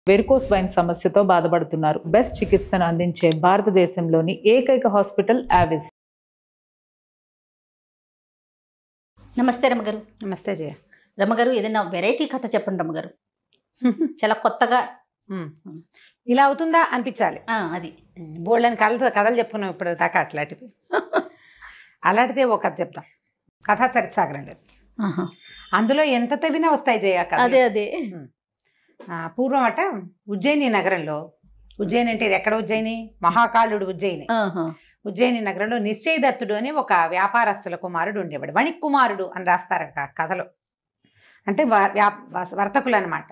Varicose wine సమస్యతో బాధపడుతున్నారు. Best చికిత్సను అందించే భారతదేశంలోని ఏకైక హాస్పిటల్ ఆవిస్. నమస్తే రమ్మగారు. నమస్తే జయ. రమ్మగారు, ఏదైనా వెరైటీ కథ చెప్పండి రమ్మగారు. చాలా కొత్తగా ఇలా అవుతుందా అనిపించాలి. అది బోల్డని కథలు చెప్పుకున్నాం ఇప్పుడు దాకా. అట్లాంటివి అలాంటిదే ఒక కథ చెప్తాం. కథా చరిత్సాగరం లేదు, అందులో ఎంత తవ్వినా వస్తాయి జయ. అదే అదే పూర్వం అట ఉజ్జయిని నగరంలో, ఉజ్జయిని అంటే ఇది ఎక్కడ ఉజ్జయిని? మహాకాళుడు ఉజ్జయిని. ఉజ్జయిని నగరంలో నిశ్చయదత్తుడు అని ఒక వ్యాపారస్తుల కుమారుడు ఉండేవాడు. వణిక్ కుమారుడు అని రాస్తారు కథలో. అంటే వర్తకులు అనమాట.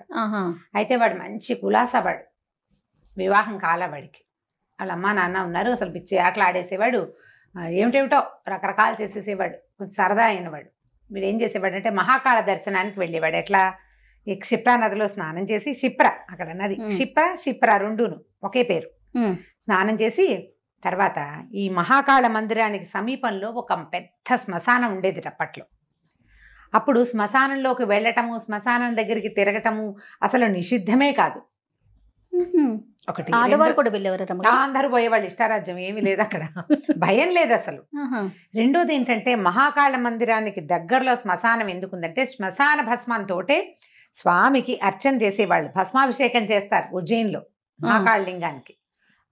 అయితే వాడు మంచి కులాసవాడు, వివాహం కాలవాడికి. వాళ్ళ అమ్మ నాన్న ఉన్నారు. అసలు పిచ్చి ఆటలు ఆడేసేవాడు, ఏమిటేమిటో రకరకాలు చేసేసేవాడు. కొంచెం సరదా అయినవాడు. మీరు ఏం చేసేవాడు అంటే మహాకాళ దర్శనానికి వెళ్ళేవాడు. ఎట్లా? ఈ క్షిప్రా నదిలో స్నానం చేసి, క్షిప్ర అక్కడ నది, క్షిప్ర రెండును ఒకే పేరు. స్నానం చేసి తర్వాత ఈ మహాకాళ మందిరానికి సమీపంలో ఒక పెద్ద శ్మశానం ఉండేది అప్పట్లో. అప్పుడు శ్మశానంలోకి వెళ్ళటము, శ్మశానం దగ్గరికి తిరగటము అసలు నిషిద్ధమే కాదు. ఒకటి ఆడవారు కూడా వెళ్ళేవారు, అందరూ పోయేవాళ్ళు. ఇష్టారాజ్యం ఏమీ లేదు అక్కడ, భయం లేదు అసలు. రెండోది ఏంటంటే మహాకాళ మందిరానికి దగ్గరలో శ్మశానం ఎందుకుందంటే శ్మశాన భస్మంతోటే స్వామికి అర్చన చేసేవాళ్ళు. భస్మాభిషేకం చేస్తారు ఉజ్జయిన్లో మహాకాళ లింగానికి.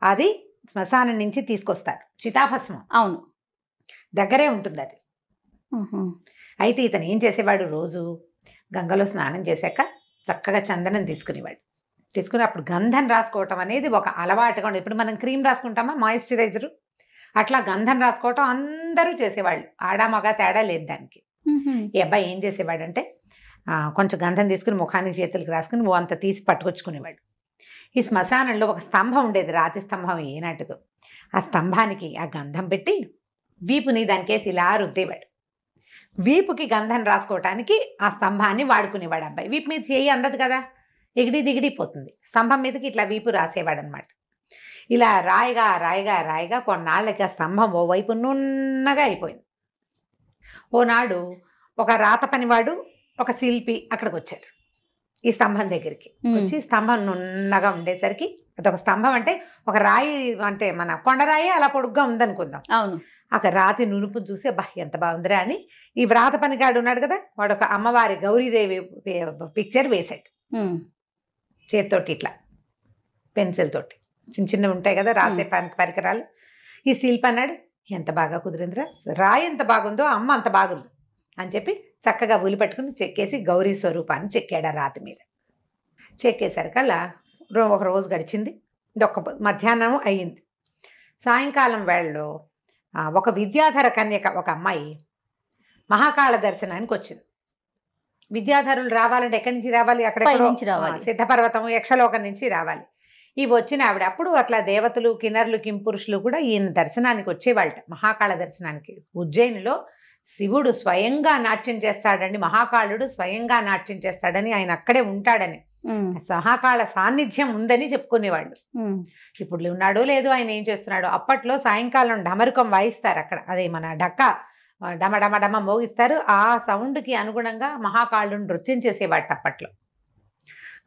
అది శ్మశానం నుంచి తీసుకొస్తారు చితాభస్మం. అవును, దగ్గరే ఉంటుంది అది. అయితే ఇతను ఏం చేసేవాడు, రోజు గంగలో స్నానం చేశాక చక్కగా చందనం తీసుకునేవాడు. తీసుకుని అప్పుడు గంధం రాసుకోవటం అనేది ఒక అలవాటుగా ఉండేది. ఇప్పుడు మనం క్రీమ్ రాసుకుంటామా, మాయిశ్చరైజరు, అట్లా గంధం రాసుకోవటం అందరూ చేసేవాళ్ళు. ఆడ మగ తేడా లేదు దానికి. ఈ అబ్బాయి ఏం చేసేవాడంటే కొంచెం గంధం తీసుకుని ముఖానికి చేతులకు రాసుకుని అంత తీసి పట్టుకొచ్చుకునేవాడు. ఈ శ్మశానంలో ఒక స్తంభం ఉండేది, రాతి స్తంభం ఏనాటిదో. ఆ స్తంభానికి ఆ గంధం పెట్టి వీపుని దానికేసి ఇలా రుద్దేవాడు. వీపుకి గంధం రాసుకోవటానికి ఆ స్తంభాన్ని వాడుకునేవాడు అబ్బాయి. వీపు మీద చేయి అందదు కదా, ఎగిడి దిగిడిపోతుంది. స్తంభం మీదకి ఇట్లా వీపు రాసేవాడు అనమాట. ఇలా రాయిగా రాయిగా రాయిగా కొన్నాళ్ళకి ఆ స్తంభం ఓవైపు నున్నగా అయిపోయింది. ఓనాడు ఒక రాత పనివాడు, ఒక శిల్పి అక్కడికి వచ్చారు ఈ స్తంభం దగ్గరికి. వచ్చి స్తంభం నున్నగా ఉండేసరికి, అదొక స్తంభం అంటే ఒక రాయి, అంటే మన కొండరాయి అలా పొడుగ్గా ఉందనుకుందాం. అవును. అక్కడ రాతి నునుపు చూసి అబ్బా ఎంత బాగుందిరా అని ఈ వ్రాత పనిగాడు ఉన్నాడు కదా, వాడు ఒక అమ్మవారి గౌరీదేవి పిక్చర్ వేశాడు చేతితోటి, ఇట్లా పెన్సిల్ తోటి. చిన్న చిన్నవి ఉంటాయి కదా రాసే పరికరాలు. ఈ శిల్పి అన్నాడు, ఎంత బాగా కుదిరిందిరా, రాయి ఎంత బాగుందో అమ్మ అంత బాగుంది అని చెప్పి చక్కగా ఉలి పట్టుకుని చెక్కేసి గౌరీ స్వరూపాన్ని చెక్కాడు ఆ రాతి మీద. చెక్కేసరికల్లా ఒక రోజు గడిచింది. ఇదొక మధ్యాహ్నం అయ్యింది. సాయంకాలం వేళలో ఒక విద్యాధర కన్యక, ఒక అమ్మాయి మహాకాళ దర్శనానికి వచ్చింది. విద్యాధరులు రావాలంటే ఎక్కడి నుంచి రావాలి? అక్కడ సిద్ధపర్వతము, యక్షలోకం నుంచి రావాలి. ఇవి వచ్చిన ఆవిడ అప్పుడు అట్లా దేవతలు, కిన్నరులు, కింపురుషులు కూడా ఈయన దర్శనానికి వచ్చేవాళ్ళట, మహాకాళ దర్శనానికి. ఉజ్జయినిలో శివుడు స్వయంగా నాట్యం చేస్తాడండి, మహాకాళుడు స్వయంగా నాట్యం చేస్తాడని, ఆయన అక్కడే ఉంటాడని, మహాకాళ సాన్నిధ్యం ఉందని చెప్పుకునేవాళ్ళు. ఇప్పుడు ఉన్నాడో లేదో, ఆయన ఏం చేస్తున్నాడో. అప్పట్లో సాయంకాలం డమరుకం వాయిస్తారు అక్కడ, అదే మన డక్క డమ డమ డమ మోగిస్తారు. ఆ సౌండ్కి అనుగుణంగా మహాకాళుడు నృత్యం చేసేవాట అప్పట్లో.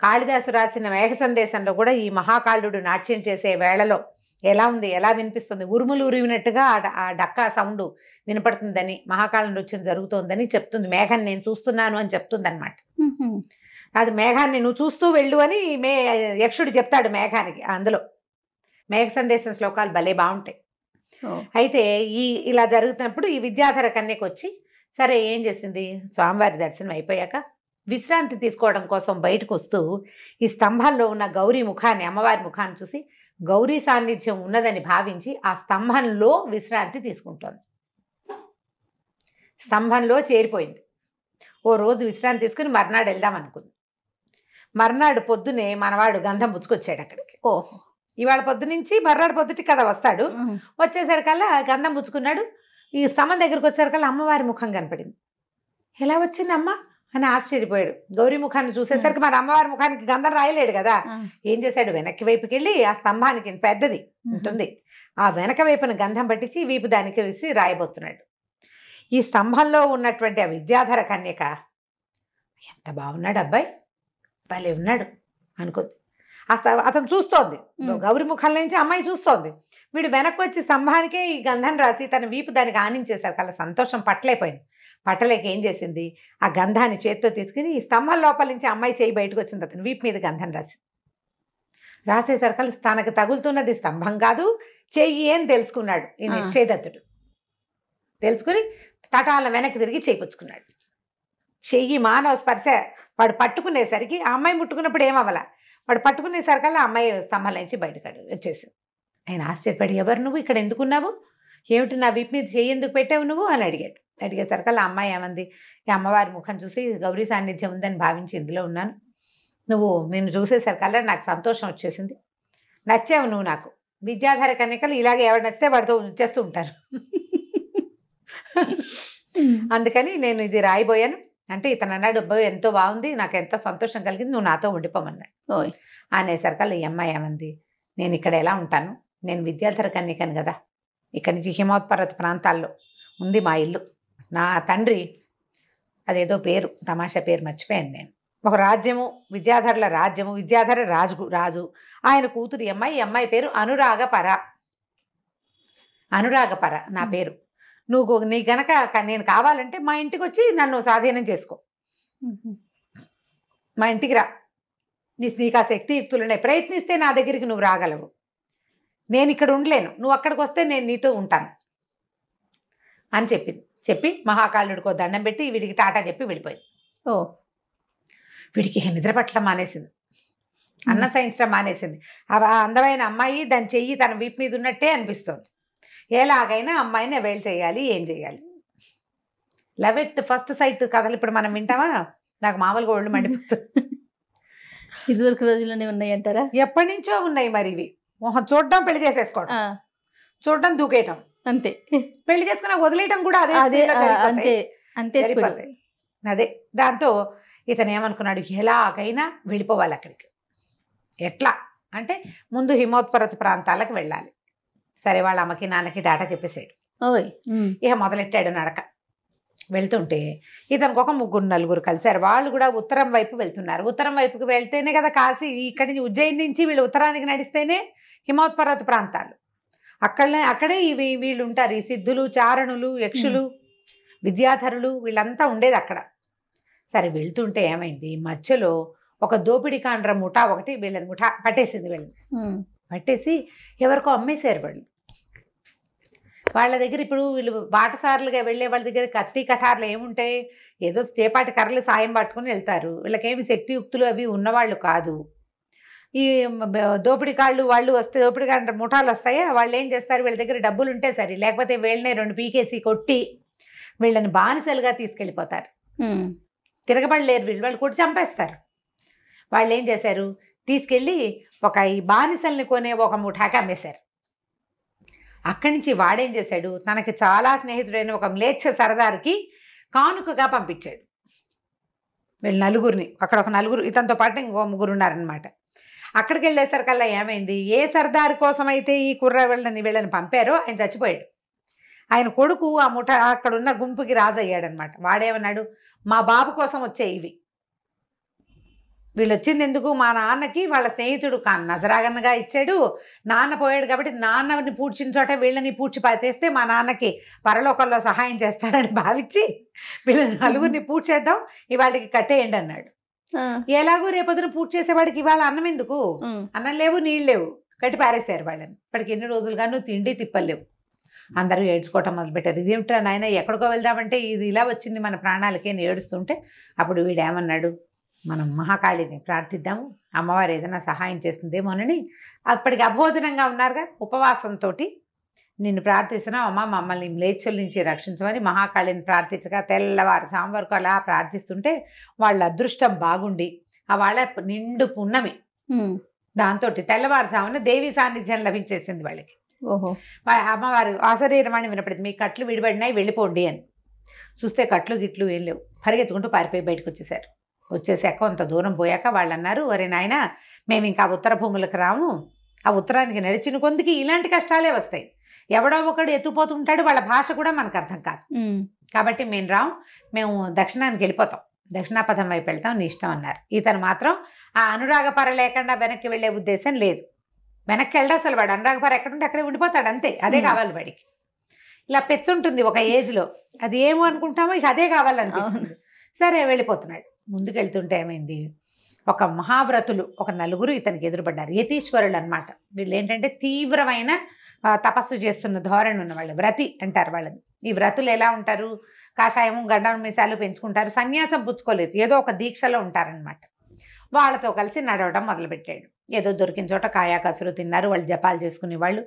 కాళిదాసు రాసిన మేఘ సందేశంలో కూడా ఈ మహాకాళుడు నాట్యం చేసే వేళలో ఎలా ఉంది, ఎలా వినిపిస్తుంది, ఉరుములు ఉరివినట్టుగా ఆ డక్క సౌండ్ వినపడుతుందని, మహాకాళ నృత్యం జరుగుతోందని చెప్తుంది. మేఘాన్ని నేను చూస్తున్నాను అని చెప్తుంది అనమాట. అది మేఘాన్ని నువ్వు చూస్తూ వెళ్ళు అని యక్షుడు చెప్తాడు మేఘానికి. అందులో మేఘ సందేశం శ్లోకాలు భలే బాగుంటాయి. అయితే ఇలా జరుగుతున్నప్పుడు ఈ విద్యాధర కన్యకు వచ్చి, సరే ఏం చేసింది, స్వామివారి దర్శనం అయిపోయాక విశ్రాంతి తీసుకోవడం కోసం బయటకు వస్తూ ఈ స్తంభంలో ఉన్న గౌరీ ముఖాన్ని, అమ్మవారి ముఖాన్ని చూసి గౌరీ సాన్నిధ్యం ఉన్నదని భావించి ఆ స్తంభంలో విశ్రాంతి తీసుకుంటోంది. స్తంభంలో చేరిపోయింది. ఓ రోజు విశ్రాంతి తీసుకుని మర్నాడు వెళ్దాం అనుకుంది. మర్నాడు పొద్దునే మనవాడు గంధం పుచ్చుకొచ్చాడు అక్కడికి. ఇవాళ పొద్దు నుంచి మర్నాడు పొద్దుటి కదా వస్తాడు. వచ్చేసరికల్లా గంధం పుచ్చుకున్నాడు. ఈ స్తంభం దగ్గరికి వచ్చేసరికల్లా అమ్మవారి ముఖం కనపడింది. ఎలా వచ్చింది అమ్మ అని ఆశ్చర్యపోయాడు. గౌరీ ముఖాన్ని చూసేసరికి మరి అమ్మవారి ముఖానికి గంధం రాయలేడు కదా. ఏం చేశాడు, వెనక్కి వైపుకి వెళ్ళి ఆ స్తంభానికి పెద్దది ఉంటుంది, ఆ వెనక వైపున గంధం పట్టించి వీపు దానికి వేసి రాయబోతున్నాడు. ఈ స్తంభంలో ఉన్నటువంటి ఆ విద్యాధర కన్యక, ఎంత బాగున్నాడు అబ్బాయి, భలే ఉన్నాడు అనుకుంది. అతను చూస్తోంది, గౌరి ముఖం నుంచి అమ్మాయి చూస్తోంది. వీడు వెనక్కి వచ్చి స్తంభానికే ఈ గంధం రాసి తన వీపు దానికి ఆనించేశారు. కల్లా సంతోషం పట్టలేకపోయింది. పట్టలేక ఏం చేసింది, ఆ గంధాన్ని చేత్తో తీసుకుని ఈ స్తంభం లోపల నుంచి అమ్మాయి చేయి బయటకు వచ్చింది. అతను వీపు మీద గంధం రాసేసరికల్ తనకు తగులుతున్నది స్తంభం కాదు చెయ్యి అని తెలుసుకున్నాడు ఈ నిశ్చయదత్తుడు. తెలుసుకుని తటాల వెనక్కి తిరిగి చేయించుకున్నాడు. చెయ్యి మానవ స్పర్శ వాడు పట్టుకునేసరికి ఆ అమ్మాయి ముట్టుకున్నప్పుడు ఏమవ్వాల, వాడు పట్టుకునేసరికల్లా అమ్మాయి స్తంభం నుంచి బయటకు వచ్చేసింది. ఆయన ఆశ్చర్యపడి, ఎవరు నువ్వు, ఇక్కడ ఎందుకున్నావు, ఏమిటి నా వీపు మీద చెయ్యి ఎందుకు పెట్టావు నువ్వు అని అడిగాడు. అడిగేసరికల్లా అమ్మాయి ఏమంది, ఈ అమ్మవారి ముఖం చూసి గౌరీ సాన్నిధ్యం ఉందని భావించి ఇందులో ఉన్నాను. నిన్ను చూసేసరికల్లా నాకు సంతోషం వచ్చేసింది, నచ్చావు నువ్వు నాకు. విద్యాధార కన్యకలు ఇలాగే ఎవరు నచ్చితే వాడితో చేస్తూ ఉంటారు. అందుకని నేను ఇది రాయిపోయాను అంటే ఇతను అన్నాడు, అబ్బాయి ఎంతో బాగుంది, నాకు ఎంతో సంతోషం కలిగింది, నువ్వు నాతో ఉండిపోమన్నాడు. అనేసరికల్లా ఈ అమ్మాయి ఏమంది, నేను ఇక్కడ ఎలా ఉంటాను, నేను విద్యాధర కన్యకను కదా, ఇక్కడి నుంచి హిమోత్పర్వత ప్రాంతాల్లో ఉంది మా ఇల్లు. నా తండ్రి అదేదో పేరు తమాషా పేరు మర్చిపోయాను నేను, ఒక రాజ్యము విద్యాధరుల రాజ్యము, విద్యాధర రాజు, ఆయన కూతురు ఈ అమ్మాయి పేరు అనురాగపర నా పేరు. నీ గనక నేను కావాలంటే మా ఇంటికి వచ్చి నన్ను స్వాధీనం చేసుకో, మా ఇంటికి రా, నీకు ఆ శక్తియుక్తులున్నాయి, ప్రయత్నిస్తే నా దగ్గరికి నువ్వు రాగలవు, నేను ఇక్కడ ఉండలేను, నువ్వు అక్కడికి వస్తే నేను నీతో ఉంటాను అని చెప్పి మహాకాళుడికో దండం పెట్టి వీడికి టాటా చెప్పి వెళ్ళిపోయింది. వీడికి నిద్ర పట్టడం మానేసింది, అన్నం సహించడం మానేసింది. ఆ అందమైన అమ్మాయి దాని చెయ్యి తన వీపు మీద ఉన్నట్టే అనిపిస్తుంది. ఎలాగైనా అమ్మాయిని అవైల్ చేయాలి, ఏం చేయాలి. లవ్ ఎట్ ఫస్ట్ సైట్ కథలు ఇప్పుడు మనం వింటామా, నాకు మామూలుగా ఒళ్ళు మండిపోతుంది. ఇదివరకు రోజుల్లోనే ఉన్నాయి అంటారా? ఎప్పటి నుంచో ఉన్నాయి మరి ఇవి. మొహం చూడడం, పెళ్లి చేసేసుకోవడం, చూడడం, దూకేయటం, అంతే. పెళ్లి చేసుకున్నా వదిలేయటం కూడా అదే అంతే. అదే దాంతో ఇతను ఏమనుకున్నాడు, ఎలాగైనా వెళ్ళిపోవాలి అక్కడికి. ఎట్లా అంటే ముందు హిమోత్పర్వత ప్రాంతాలకు వెళ్ళాలి. సరే వాళ్ళ అమ్మకి నాన్నకి డాటా చెప్పేసాడు. ఇక మొదలెట్టాడు నడక. వెళ్తుంటే ఇతనికి ఒక 3-4 కలిశారు. వాళ్ళు కూడా ఉత్తరం వైపు వెళ్తున్నారు. ఉత్తరం వైపుకి వెళ్తేనే కదా కాశీ, ఇక్కడి నుంచి ఉజ్జయిని నుంచి వీళ్ళు ఉత్తరానికి నడిస్తేనే హిమోత్పర్వత ప్రాంతాలు. అక్కడే వీళ్ళు ఉంటారు, ఈ సిద్ధులు, చారణులు, యక్షులు, విద్యాధరులు, వీళ్ళంతా ఉండేది అక్కడ. సరే వెళ్తుంటే ఏమైంది, మధ్యలో ఒక దోపిడీ కాండ్ర ముఠా ఒకటి వీళ్ళని పట్టేసింది. వీళ్ళని పట్టేసి ఎవరికో అమ్మేశారు. వాళ్ళ దగ్గర ఇప్పుడు వీళ్ళు బాటసారులుగా వెళ్ళే వాళ్ళ దగ్గర కత్తి కఠార్లు ఏముంటాయి, ఏదో చేపాటి కర్రలు సాయం పట్టుకుని వెళ్తారు. వీళ్ళకేమి శక్తియుక్తులు అవి ఉన్నవాళ్ళు కాదు. ఈ దోపిడీ కాళ్ళు వాళ్ళు వస్తే, దోపిడీ కాండ్ర ముఠాలు వస్తాయా, వాళ్ళు ఏం చేస్తారు, వీళ్ళ దగ్గర డబ్బులు ఉంటే సరే, లేకపోతే వీళ్ళనే 2 పీకేసి కొట్టి వీళ్ళని బానిసలుగా తీసుకెళ్ళిపోతారు. తిరగబడలేరు వాళ్ళు కొట్టి చంపేస్తారు. వాళ్ళు ఏం చేశారు, తీసుకెళ్ళి ఈ బానిసల్ని కొనే ఒక ముఠాకి అమ్మేశారు. అక్కడి నుంచి వాడేం చేశాడు, తనకి చాలా స్నేహితుడైన ఒక మ్లేచ్ఛ సరదారికి కానుకగా పంపించాడు వీళ్ళు నలుగురిని. అక్కడ ఒక నలుగురు, ఇతనితో పాటు ఇంకో 3 ఉన్నారనమాట. అక్కడికి వెళ్ళేసరికల్లా ఏమైంది, ఏ సర్దారు కోసం అయితే ఈ వీళ్ళని పంపారో ఆయన చచ్చిపోయాడు. ఆయన కొడుకు ఆ ముఠ అక్కడున్న గుంపుకి రాజు అయ్యాడనమాట. వాడేమన్నాడు, మా బాబు కోసం వచ్చే ఇవి, వీళ్ళు వచ్చింది ఎందుకు, మా నాన్నకి వాళ్ళ స్నేహితుడు నజరాగన్నగా ఇచ్చాడు, నాన్న పోయాడు కాబట్టి నాన్నని పూడ్చిన చోట వీళ్ళని పూడ్చి పాతేస్తే మా నాన్నకి పరలోకంలో సహాయం చేస్తారని భావించి వీళ్ళని నలుగురిని పూడ్చేద్దాం, ఇవాళకి కట్టేయండి అన్నాడు. ఎలాగూ రేపొద్దున పూర్తి చేసేవాడికి ఇవాళ అన్నం ఎందుకు, అన్నం లేవు, నీళ్ళు లేవు, కట్టి పారేశారు వాళ్ళని. ఇప్పటికి ఎన్ని రోజులుగాను తిండి తిప్పలేవు. అందరూ ఏడ్చుకోవటం మొదలుపెట్టారు. ఇదేమిట్రా నాయన, ఎక్కడికో వెళ్దామంటే ఇది ఇలా వచ్చింది మన ప్రాణాలకి అని ఏడుస్తుంటే అప్పుడు వీడేమన్నాడు, మనం మహాకాళిని ప్రార్థిద్దాము, అమ్మవారు ఏదైనా సహాయం చేస్తుందేమోనని. అప్పటికి అభోజనంగా ఉన్నారుగా, ఉపవాసంతో నిన్ను ప్రార్థిస్తున్నాం అమ్మ, మమ్మల్ని మ్లేచ్ఛుల నుంచి రక్షించమని మహాకాళిని ప్రార్థించగా తెల్లవారుజాము వరకు అలా ప్రార్థిస్తుంటే వాళ్ళ అదృష్టం బాగుండి ఆ వాళ్ళ నిండు పున్నమి, దాంతో తెల్లవారుజామున దేవి సాన్నిధ్యం లభించేసింది వాళ్ళకి. అమ్మవారు ఆశరీరమని వినపడింది, మీ కట్లు విడిపడినాయి వెళ్ళిపోండి అని. చూస్తే కట్లు గిట్లు ఏం లేవు, పరిగెత్తుకుంటూ పారిపోయి బయటకు వచ్చేసారు. వచ్చేసాక కొంత దూరం పోయాక వాళ్ళు అన్నారు, ఒరే నాయన, మేము ఇంకా ఉత్తర భూములకు రాము, ఆ ఉత్తరానికి నడిచిన కొందికి ఇలాంటి కష్టాలే వస్తాయి, ఎవడో ఒకడు ఎత్తుపోతుంటాడు, వాళ్ళ భాష కూడా మనకు అర్థం కాదు, కాబట్టి మేము రాము, మేము దక్షిణానికి వెళ్ళిపోతాం, దక్షిణాపథం వైపు వెళ్తాం, నీ ఇష్టం అన్నారు. ఇతను మాత్రం ఆ అనురాగపర లేకుండా వెనక్కి వెళ్ళే ఉద్దేశం లేదు. వెనక్కి వెళ్ళడు అసలు. వాడు అనురాగపర ఎక్కడుంటే అక్కడే ఉండిపోతాడు, అంతే. అదే కావాలి వాడికి. ఇలా పెచ్చుంటుంది ఒక ఏజ్లో, అది ఏమో అనుకుంటామో ఇక అదే కావాలనిపిస్తుంది. సరే వెళ్ళిపోతున్నాడు. ముందుకెళ్తుంటే ఏమైంది, ఒక మహావ్రతులు ఒక నలుగురు ఇతనికి ఎదురుపడ్డారు. యతీశ్వరులు అనమాట. వీళ్ళు ఏంటంటే తీవ్రమైన తపస్సు చేస్తున్న ధోరణి ఉన్న వాళ్ళు, వ్రతి అంటారు వాళ్ళని. ఈ వ్రతులు ఎలా ఉంటారు, కాషాయము గడ్డం మీసాలు పెంచుకుంటారు, సన్యాసం పుచ్చుకోలేదు, ఏదో ఒక దీక్షలో ఉంటారనమాట. వాళ్ళతో కలిసి నడవడం మొదలుపెట్టాడు. ఏదో దొరికిన చోట కాయా కసురు తిన్నారు, వాళ్ళు జపాలు చేసుకునే వాళ్ళు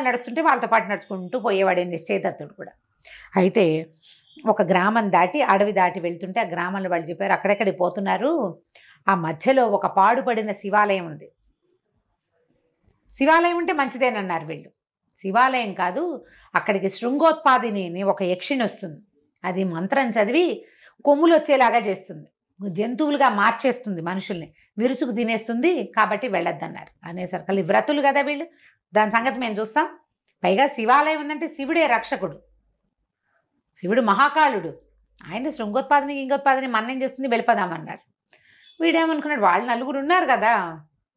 నడుస్తుంటే వాళ్ళతో పాటు నడుచుకుంటూ పోయేవాడే నిశ్చయదత్తుడు కూడా. అయితే ఒక గ్రామం దాటి అడవి దాటి వెళ్తుంటే ఆ గ్రామంలో వాళ్ళు చెప్పారు, అక్కడెక్కడికి పోతున్నారు, ఆ మధ్యలో ఒక పాడుపడిన శివాలయం ఉంది. శివాలయం ఉంటే మంచిదేనన్నారు వీళ్ళు. శివాలయం కాదు, అక్కడికి శృంగోత్పాదిని అని ఒక యక్షిణి వస్తుంది. అది మంత్రం చదివి కొమ్ములు వచ్చేలాగా చేస్తుంది, జంతువులుగా మార్చేస్తుంది, మనుషుల్ని విరుచుకు తినేస్తుంది, కాబట్టి వెళ్ళొద్దన్నారు. అనేసరికి వ్రతులు కదా వీళ్ళు, దాని సంగతి మేము చూస్తాం. పైగా శివాలయం ఉందంటే శివుడే రక్షకుడు, శివుడు మహాకాళుడు. ఆయన శృంగోత్పాదిని ఇంగోత్పాదిని మన్నేం చేస్తుంది, వెళ్ళిపోదామన్నారు. వీడేమనుకున్నాడు, వాళ్ళు నలుగురు ఉన్నారు కదా,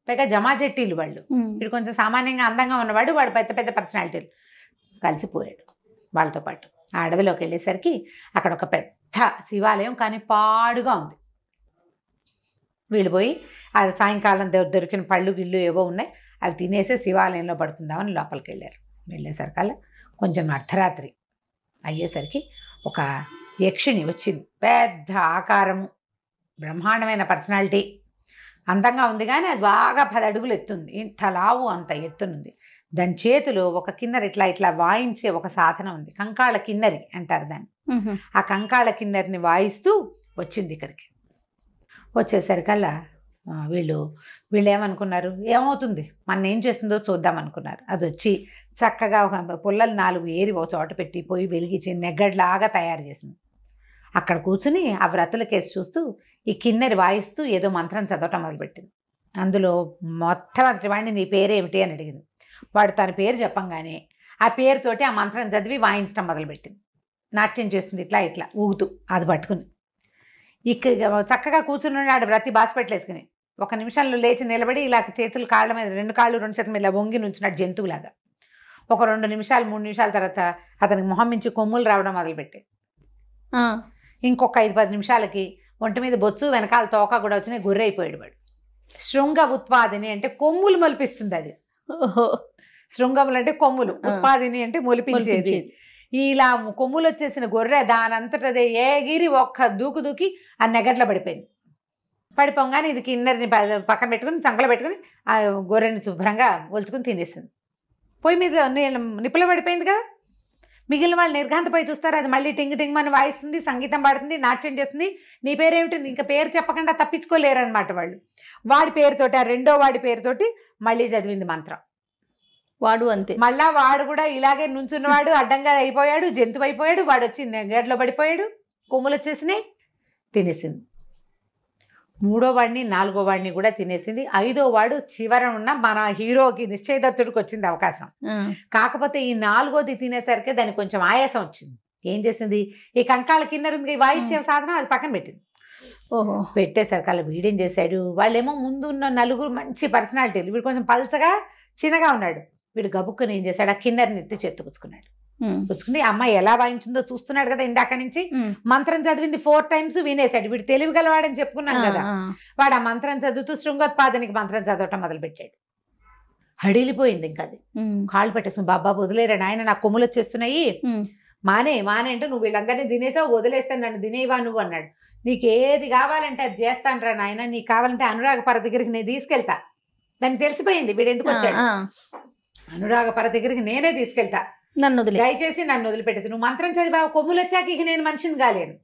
పైగా జమాజెట్టీలు వాళ్ళు, వీడు కొంచెం సామాన్యంగా అందంగా ఉన్నవాడు, వాడు పెద్ద పెద్ద పర్సనాలిటీలు. కలిసిపోయాడు వాళ్ళతో పాటు. ఆ అడవిలోకి వెళ్ళేసరికి అక్కడ ఒక పెద్ద శివాలయం, కానీ పాడుగా ఉంది. వీళ్ళు పోయి ఆ సాయంకాలం దొరికిన పళ్ళు గిళ్ళు ఏవో ఉన్నాయి, అవి తినేసి శివాలయంలో పడుకుందామని లోపలికి వెళ్ళారు. వెళ్ళేసరికల్లా కొంచెం అర్ధరాత్రి అయ్యేసరికి ఒక యక్షిణి వచ్చింది. పెద్ద ఆకారము, బ్రహ్మాండమైన పర్సనాలిటీ, అందంగా ఉంది, కానీ అది బాగా 10 అడుగులు ఎత్తుంది, ఇంత లావు అంత ఎత్తునుంది. దాని చేతిలో ఒక కిన్నెర ఇట్లా ఇట్లా వాయించే ఒక సాధనం ఉంది, కంకాళ కిన్నెరి అంటారు దాన్ని. ఆ కంకాళ కిన్నెరిని వాయిస్తూ వచ్చింది ఇక్కడికి. వచ్చేసరికల్లా వీళ్ళు ఏమనుకున్నారు, ఏమవుతుంది మన ఏం చేస్తుందో చూద్దాం అనుకున్నారు. అది వచ్చి చక్కగా ఒక పుల్లలు 4 ఏరి ఒక చోట పెట్టి పోయి వెలిగించి నెగ్గడ్లాగా తయారు చేసింది. అక్కడ కూర్చుని ఆ వ్రతుల కేసు చూస్తూ ఈ కిన్నెరి వాయిస్తూ ఏదో మంత్రం చదవటం మొదలుపెట్టింది. అందులో మొట్టమొదటి వాడిని నీ పేరేమిటి అని అడిగింది. వాడు తన పేరు చెప్పంగానే ఆ పేరుతోటి ఆ మంత్రం చదివి వాయించడం మొదలుపెట్టింది. నాట్యం చేస్తుంది ఇట్లా ఇట్లా ఊగుతూ, అది పట్టుకుని చక్కగా కూర్చుని ఆడు వ్రతి బాసిపెట్టలేసుకుని 1 నిమిషంలో లేచి నిలబడి ఇలా చేతులు కాళ్ళ మీద 2 కాళ్ళు 2 చేతుల మీద ఇలా వంగి నుంచున్నాడు జంతువులాగా. ఒక 2 నిమిషాలు 3 నిమిషాల తర్వాత అతనికి మొహం నుంచి కొమ్ములు రావడం మొదలుపెట్టాయి. ఇంకొక 5-10 నిమిషాలకి ఒంటి మీద బొచ్చు వెనకాల తోక కూడా వచ్చినాయి, గుర్రె అయిపోయాడు వాడు. శృంగ ఉత్పాదిని అంటే కొమ్ములు మొలిపిస్తుంది అది. శృంగములు అంటే కొమ్ములు, ఉత్పాదిని అంటే మొలిపించేది. ఇలా కొమ్ములు వచ్చేసిన గొర్రె దానంతటదే ఏగిరి ఒక్క దూకు దూకి ఆ నెగట్లో పడిపోయింది. పడిపోగానే ఇది కిన్నెరిని పక్కన పెట్టుకుని సంకలో పెట్టుకుని ఆ గొర్రెని శుభ్రంగా ఒలుచుకుని తినేస్తుంది. పొయ్యి మీద నిప్పులో పడిపోయింది కదా. మిగిలిన వాళ్ళు నిర్ఘాంతపోయి చూస్తారు, అది మళ్ళీ టింగ్ టింగ్ అని వాయిస్తుంది, సంగీతం పాడుతుంది, నాట్యం చేస్తుంది. నీ పేరేమిటి, ఇంకా పేరు చెప్పకుండా తప్పించుకోలేరనమాట వాళ్ళు. వాడి పేరుతోటి, ఆ రెండో వాడి పేరుతోటి మళ్ళీ చదివింది మంత్రం. వాడు అంతే, మళ్ళా వాడు కూడా ఇలాగే నుంచున్నవాడు అడ్డంగా అయిపోయాడు, జంతువు అయిపోయాడు. వాడు వచ్చి గేట్లో పడిపోయాడు, కొమ్ములు వచ్చేసినాయి, తినేసింది. 3వ వాడిని 4వ వాడిని కూడా తినేసింది. 5వ వాడు చివర ఉన్న మన హీరోకి నిశ్చయదత్తుడికి వచ్చింది అవకాశం. కాకపోతే ఈ 4వది తినేసరికి దానికి కొంచెం ఆయాసం వచ్చింది. ఏం చేసింది, ఈ కంకాల కిన్నెర ఉంది వాయించే సాధనం, అది పక్కన పెట్టింది. పెట్టేసరికి అలా వీడేం చేశాడు, వాళ్ళేమో ముందు ఉన్న 4 మంచి పర్సనాలిటీలు, వీడు కొంచెం పల్చగా చిన్నగా ఉన్నాడు. వీడు గబుక్కుని ఏం చేశాడు, ఆ కిన్నెరని ఎత్తి చెత్తుపుచ్చుకున్నాడు. పుచ్చుకుని అమ్మాయి ఎలా వాయించిందో చూస్తున్నాడు కదా, ఇందాక నుంచి మంత్రం చదివింది 4 టైమ్స్ వినేశాడు. వీడు తెలివిగలవాడని చెప్పుకున్నాం కదా. వాడు ఆ మంత్రం చదువుతూ శృంగోత్పాదనికి మంత్రం చదవటం మొదలుపెట్టాడు. హడిలిపోయింది ఇంకా అది. కాళ్ళు పెట్టేసుకుని బాబా వదిలేరా ఆయన, నాకు కొమ్ములు వచ్చేస్తున్నాయి, మానే అంటే నువ్వు వీళ్ళందరినీ తినేసావు, వదిలేస్తాను, నన్ను తినేవా నువ్వు అన్నాడు. నీకు ఏది కావాలంటే అది చేస్తాను రా నాయన, నీకు కావాలంటే అనురాగపర దగ్గరికి నేను తీసుకెళ్తా. దానికి తెలిసిపోయింది వీడు ఎందుకు వచ్చాడు. అనురాగపర దగ్గరికి నేనే తీసుకెళ్తా, దయచేసి నన్ను వదిలిపెట్టేది. నువ్వు మంత్రం చదివా, కొమ్ములు వచ్చాక ఇక నేను మనిషిని కాలేను,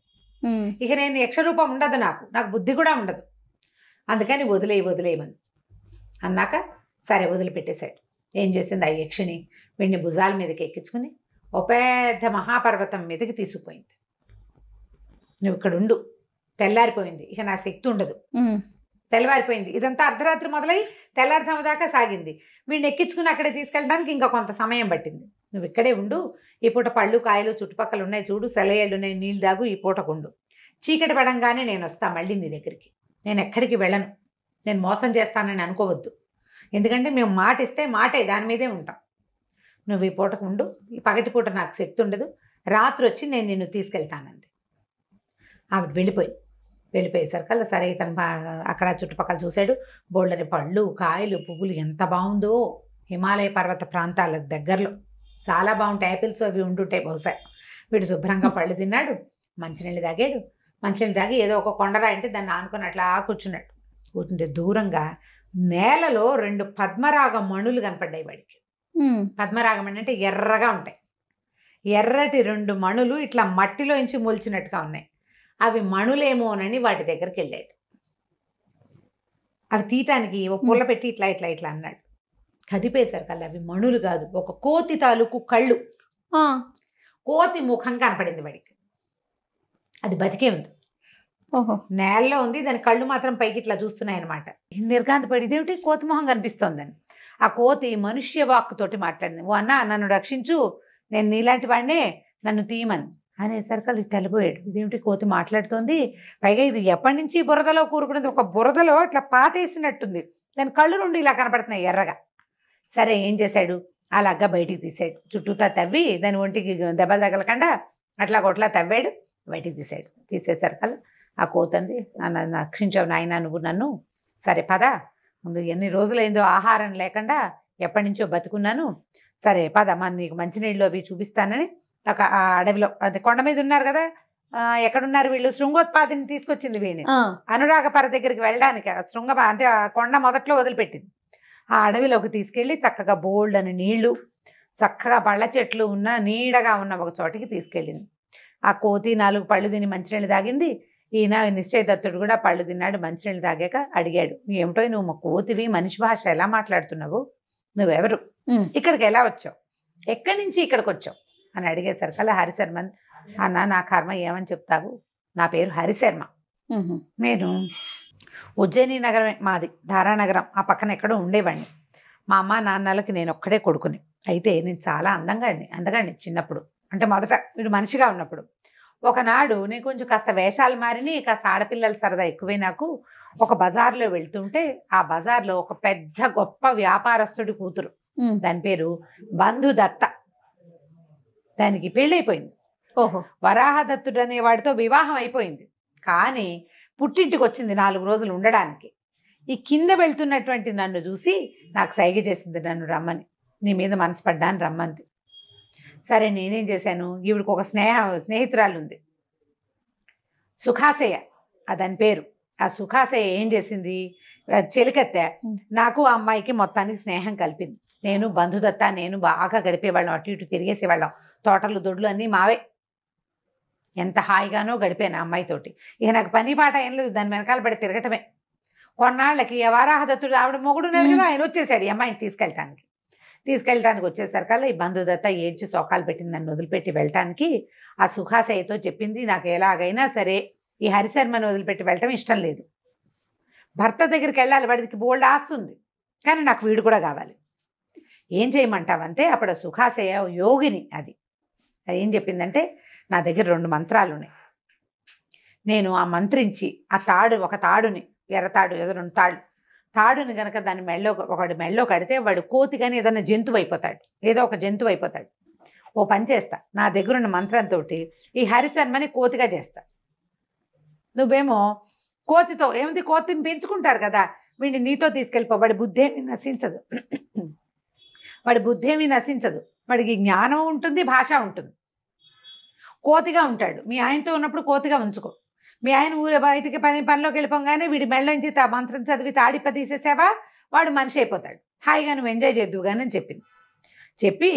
ఇక నేను యక్షరూపం ఉండదు, నాకు బుద్ధి కూడా ఉండదు, అందుకని వదిలేయమని అన్నాక సరే వదిలిపెట్టేశాడు. ఏం చేసింది ఆ యక్షిణి, వీడిని భుజాల మీదకి ఎక్కించుకుని ఓ పెద్ద మహాపర్వతం మీదకి తీసుకుపోయింది. నువ్వు ఇక్కడ ఉండు, తెల్లారిపోయింది, ఇక నా శక్తి ఉండదు, తెల్లవారిపోయింది. ఇదంతా అర్ధరాత్రి మొదలై తెల్లారుజాము దాకా సాగింది. వీడిని ఎక్కించుకుని అక్కడే తీసుకెళ్ళడానికి ఇంకా కొంత సమయం పట్టింది. నువ్వు ఇక్కడే ఉండు, ఈ పూట పళ్ళు కాయలు చుట్టుపక్కల ఉన్నాయి చూడు, సెలయేళ్ళు ఉన్నాయి, నీళ్ళు దాగు, ఈ పూటకు ఉండు. చీకటి పడంగానే నేను వస్తాను మళ్ళీ నీ దగ్గరికి. నేను ఎక్కడికి వెళ్ళను. నేను మోసం చేస్తానని అనుకోవద్దు. ఎందుకంటే మేము మాట ఇస్తే మాటే, దాని మీదే ఉంటాం. నువ్వు ఈ పూటకు ఉండు, ఈ పగటి పూట నాకు శక్తి ఉండదు, రాత్రి వచ్చి నేను నిన్ను తీసుకెళ్తానంది. ఆవిడ వెళ్ళిపోయేసరికల్లా సరే ఇతను అక్కడ చుట్టుపక్కల చూశాడు. బోళ్ళని పళ్ళు, కాయలు, పువ్వులు ఎంత బాగుందో. హిమాలయ పర్వత ప్రాంతాల దగ్గరలో చాలా బాగుంటాయి. యాపిల్స్ అవి ఉంటుంటాయి బహుశా. వీడు శుభ్రంగా పళ్ళు తిన్నాడు, మంచినీళ్ళు తాగాడు. మంచినీళ్ళు తాగి ఏదో ఒక కొండరాయి అంటే దాన్ని ఆనుకొని అట్లా కూర్చున్నాడు. కూర్చుంటే దూరంగా నేలలో 2 పద్మరాగ మణులు కనపడ్డాయి వాడికి. పద్మరాగమణి అంటే ఎర్రగా ఉంటాయి. ఎర్రటి 2 మణులు ఇట్లా మట్టిలోంచి మొలిచినట్టుగా ఉన్నాయి. అవి మణులేమోనని వాటి దగ్గరికి వెళ్ళాడు. అవి తీయటానికి ఓ పుల్ల పెట్టి ఇట్లా ఇట్లా ఇట్లా అన్నాడు. కదిపేశారు కల్లా అవి మణులు కాదు, ఒక కోతి తాలూకు కళ్ళు. కోతి ముఖం కనపడింది వాడికి. అది బతికే ఉంది, నేలలో ఉంది. దాని కళ్ళు మాత్రం పైకి ఇట్లా చూస్తున్నాయి అనమాట. నిర్గాంతపడి ఇదేమిటి కోతి మొహం కనిపిస్తోందని. ఆ కోతి మనుష్య వాక్కుతోటి మాట్లాడింది. ఓ అన్న, నన్ను రక్షించు, నేను నీలాంటి వాడినే, నన్ను తీయమని అనేసరికి తెల్లబోయాడు. ఇదేమిటి కోతి మాట్లాడుతోంది, పైగా ఇది ఎప్పటి నుంచి బురదలో కూరుకున్నది, ఒక బురదలో ఇట్లా పాతేసినట్టుంది. దాని కళ్ళు 2 ఇలా కనపడుతున్నాయి ఎర్రగా. సరే ఏం చేశాడు, అలాగా బయటికి తీసాడు. చుట్టూతా తవ్వి దాని ఒంటికి దెబ్బలు తగలకుండా అట్లా కొట్లా తవ్వాడు, బయటికి తీసాడు. తీసేసరికల్లా ఆ కోతంది, నన్ను రక్షించావు నాయన నువ్వు నన్ను, సరే పద, ముందు ఎన్ని రోజులైందో ఆహారం లేకుండా ఎప్పటి నుంచో బతుకున్నాను, సరే పద నీకు మంచినీళ్ళు అవి చూపిస్తానని ఒక ఆ అడవిలో, అది కొండ మీద ఉన్నారు కదా, ఎక్కడున్నారు వీళ్ళు, శృంగోత్పాదిని తీసుకొచ్చింది వీడిని అనురాగపర దగ్గరికి వెళ్ళడానికి. శృంగ అంటే ఆ కొండ మొదట్లో వదిలిపెట్టింది. ఆ అడవిలోకి తీసుకెళ్ళి చక్కగా బోల్డ్ అని నీళ్లు, చక్కగా పళ్ళ చెట్లు ఉన్న నీడగా ఉన్న ఒక చోటికి తీసుకెళ్ళింది. ఆ కోతి 4 పళ్ళు తిని మంచినీళ్ళు తాగింది. ఈయన నిశ్చయదత్తుడు కూడా పళ్ళు తిన్నాడు. మంచినీళ్ళు తాగాక అడిగాడు, ఏమిటో నువ్వు కోతివి, మనిషి భాష ఎలా మాట్లాడుతున్నావు, నువ్వెవరు, ఇక్కడికి ఎలా వచ్చావు, ఎక్కడి నుంచి ఇక్కడికి వచ్చావు అని అడిగేసరికల్లా హరిశర్మన్, అన్న నా కర్మ ఏమని చెప్తావు, నా పేరు హరిశర్మ, నేను ఉజ్జయిని నగరమే మాది, ధారానగరం ఆ పక్కన ఎక్కడో ఉండేవాడిని. మా అమ్మ నాన్నలకి నేను ఒక్కడే కొడుకుని. అయితే నేను చాలా అందగాడిని చిన్నప్పుడు, అంటే మొదట వీడు మనిషిగా ఉన్నప్పుడు. ఒకనాడు నేను కొంచెం కాస్త వేషాలు మారిని, కాస్త ఆడపిల్లల సరదా ఎక్కువే నాకు. ఒక బజార్లో వెళ్తుంటే ఆ బజార్లో ఒక పెద్ద గొప్ప వ్యాపారస్తుడి కూతురు, దాని పేరు బంధుదత్త. దానికి పెళ్ళైపోయింది. వరాహదత్తుడు అనేవాడితో వివాహం అయిపోయింది. కానీ పుట్టింటికి వచ్చింది 4 రోజులు ఉండడానికి. ఈ కింద వెళ్తున్నటువంటి నన్ను చూసి నాకు సైగ చేసింది, నన్ను రమ్మని, నీ మీద మనసు పడ్డాను రమ్మంది. సరే నేనేం చేశాను, ఈవిడికి ఒక స్నేహితురాలు ఉంది, సుఖాశయ అదని పేరు. ఆ సుఖాశయ ఏం చేసింది, చెలికత్తె నాకు ఆ అమ్మాయికి మొత్తానికి స్నేహం కలిపింది. నేను బంధుదత్త నేను బాగా గడిపేవాళ్ళం, అటు ఇటు తిరిగేసేవాళ్ళం, తోటలు దొడ్లు అన్నీ మావే. ఎంత హాయిగానో గడిపాను ఆ అమ్మాయితోటి. ఇక నాకు పని పాట ఏం లేదు, దాని వెనకాల పడి తిరగటమే. కొన్నాళ్ళకి వరాహదత్తుడు ఆవిడ మొగుడున్నాడు కదా, ఆయన వచ్చేసాడు ఈ అమ్మాయిని తీసుకెళ్ళటానికి వచ్చేసరికల్లా ఈ బంధుదత్త ఏడ్చి సోకాలు పెట్టింది నన్ను వదిలిపెట్టి వెళ్ళటానికి. ఆ సుఖాశయతో చెప్పింది, నాకు ఎలాగైనా సరే ఈ హరిశర్మను వదిలిపెట్టి వెళ్ళటం ఇష్టం లేదు, భర్త దగ్గరికి వెళ్ళాలి, వాడికి బోల్డ్ ఆస్తుంది, కానీ నాకు వీడు కూడా కావాలి, ఏం చేయమంటావంటే అప్పుడు సుఖాశయ యోగిని. అది ఏం చెప్పిందంటే, నా దగ్గర 2 మంత్రాలు ఉన్నాయి, నేను ఆ మంత్రించి ఆ ఒక తాడుని, ఎర్రతాడు ఏదో 2 తాడుని కనుక దాని ఒకటి మెళ్ళో కడితే వాడు కోతి కానీ ఏదైనా జంతువు అయిపోతాడు, ఏదో ఒక జంతువు అయిపోతాడు. ఓ పని చేస్తా, నా దగ్గర ఉన్న మంత్రంతో ఈ హరిశర్మని కోతిగా చేస్తా, నువ్వేమో కోతితో ఏముంది, కోతిని పెంచుకుంటారు కదా, వీడిని నీతో తీసుకెళ్ళిపో, వాడి బుద్ధి ఏమీ నశించదు, వాడికి జ్ఞానం ఉంటుంది, భాష ఉంటుంది, కోతిగా ఉంటాడు. మీ ఆయనతో ఉన్నప్పుడు కోతిగా ఉంచుకో, మీ ఆయన ఊరే బయటికి పనిలోకి వెళ్ళిపోగానే వీడి మెళ్ళంచి మంత్రం చదివి తాడిప తీసేసావా, వాడు మనిషి అయిపోతాడు, హాయిగా నువ్వు ఎంజాయ్ చేద్దువు కానీ అని చెప్పి